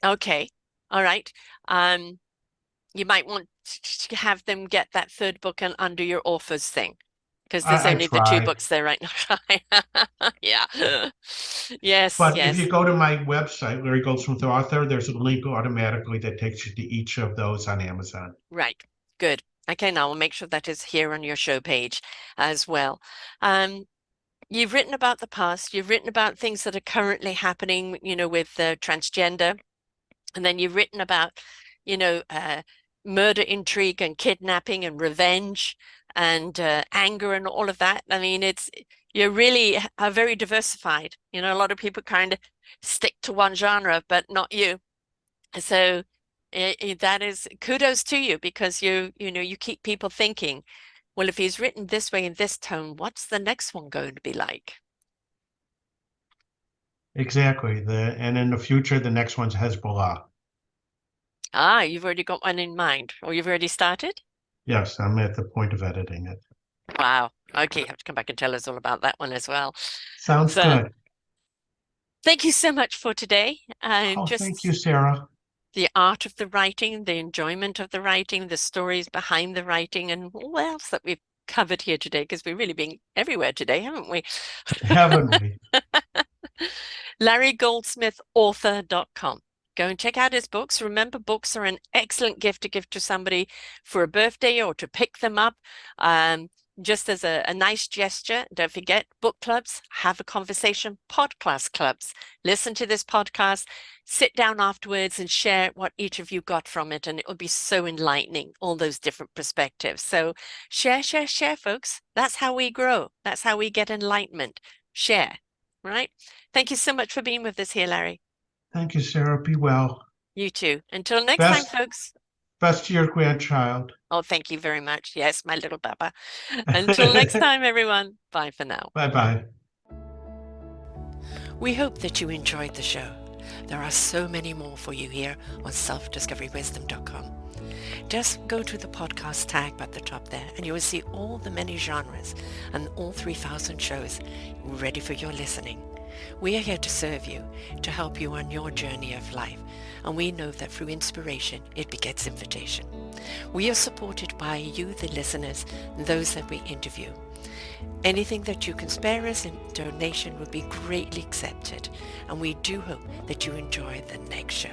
Okay. All right. Um, you might want to have them get that third book and under your authors thing, because there's I only the two tried. books there right now. Yeah. Yes, But if you yes. go to my website, Larry Goldsmith Author, there's a link automatically that takes you to each of those on Amazon. Right. Good. Okay, now we'll make sure that is here on your show page as well. Um, you've written about the past, you've written about things that are currently happening, with transgender, and then you've written about, murder, intrigue, and kidnapping, and revenge, and anger, and all of that. I mean, you're really are very diversified. A lot of people kind of stick to one genre, but not you. So that is kudos to you, because you keep people thinking, well, if he's written this way in this tone, what's the next one going to be like? Exactly. And in the future, the next one's Hezbollah. Ah, you've already got one in mind, or you've already started? Yes, I'm at the point of editing it. Wow. Okay, you have to come back and tell us all about that one as well. Sounds So good. thank you so much for today. And Oh, thank you, just Sarah. the art of the writing, the enjoyment of the writing, the stories behind the writing, and what else that we've covered here today, because we've really been everywhere today, haven't we? Haven't we? LarryGoldsmithAuthor.com. Go and check out his books. Remember, books are an excellent gift to give to somebody for a birthday or to pick them up. Just as a nice gesture. Don't forget book clubs, have a conversation, podcast clubs. Listen to this podcast, sit down afterwards and share what each of you got from it. And it will be so enlightening, all those different perspectives. So share, share, share, folks. That's how we grow. That's how we get enlightenment. Share, right? Thank you so much for being with us here, Larry. Thank you, Sarah. Be well. You too. Until next time, Best, folks. best to your grandchild. Oh, thank you very much. Yes, my little Baba. Until next time, everyone. Bye for now. Bye-bye. We hope that you enjoyed the show. There are so many more for you here on selfdiscoverywisdom.com. Just go to the podcast tag at the top there and you will see all the many genres and all 3,000 shows ready for your listening. We are here to serve you, to help you on your journey of life, and we know that through inspiration it begets invitation. We are supported by you, the listeners, and those that we interview. Anything that you can spare us in donation would be greatly accepted, and we do hope that you enjoy the next show.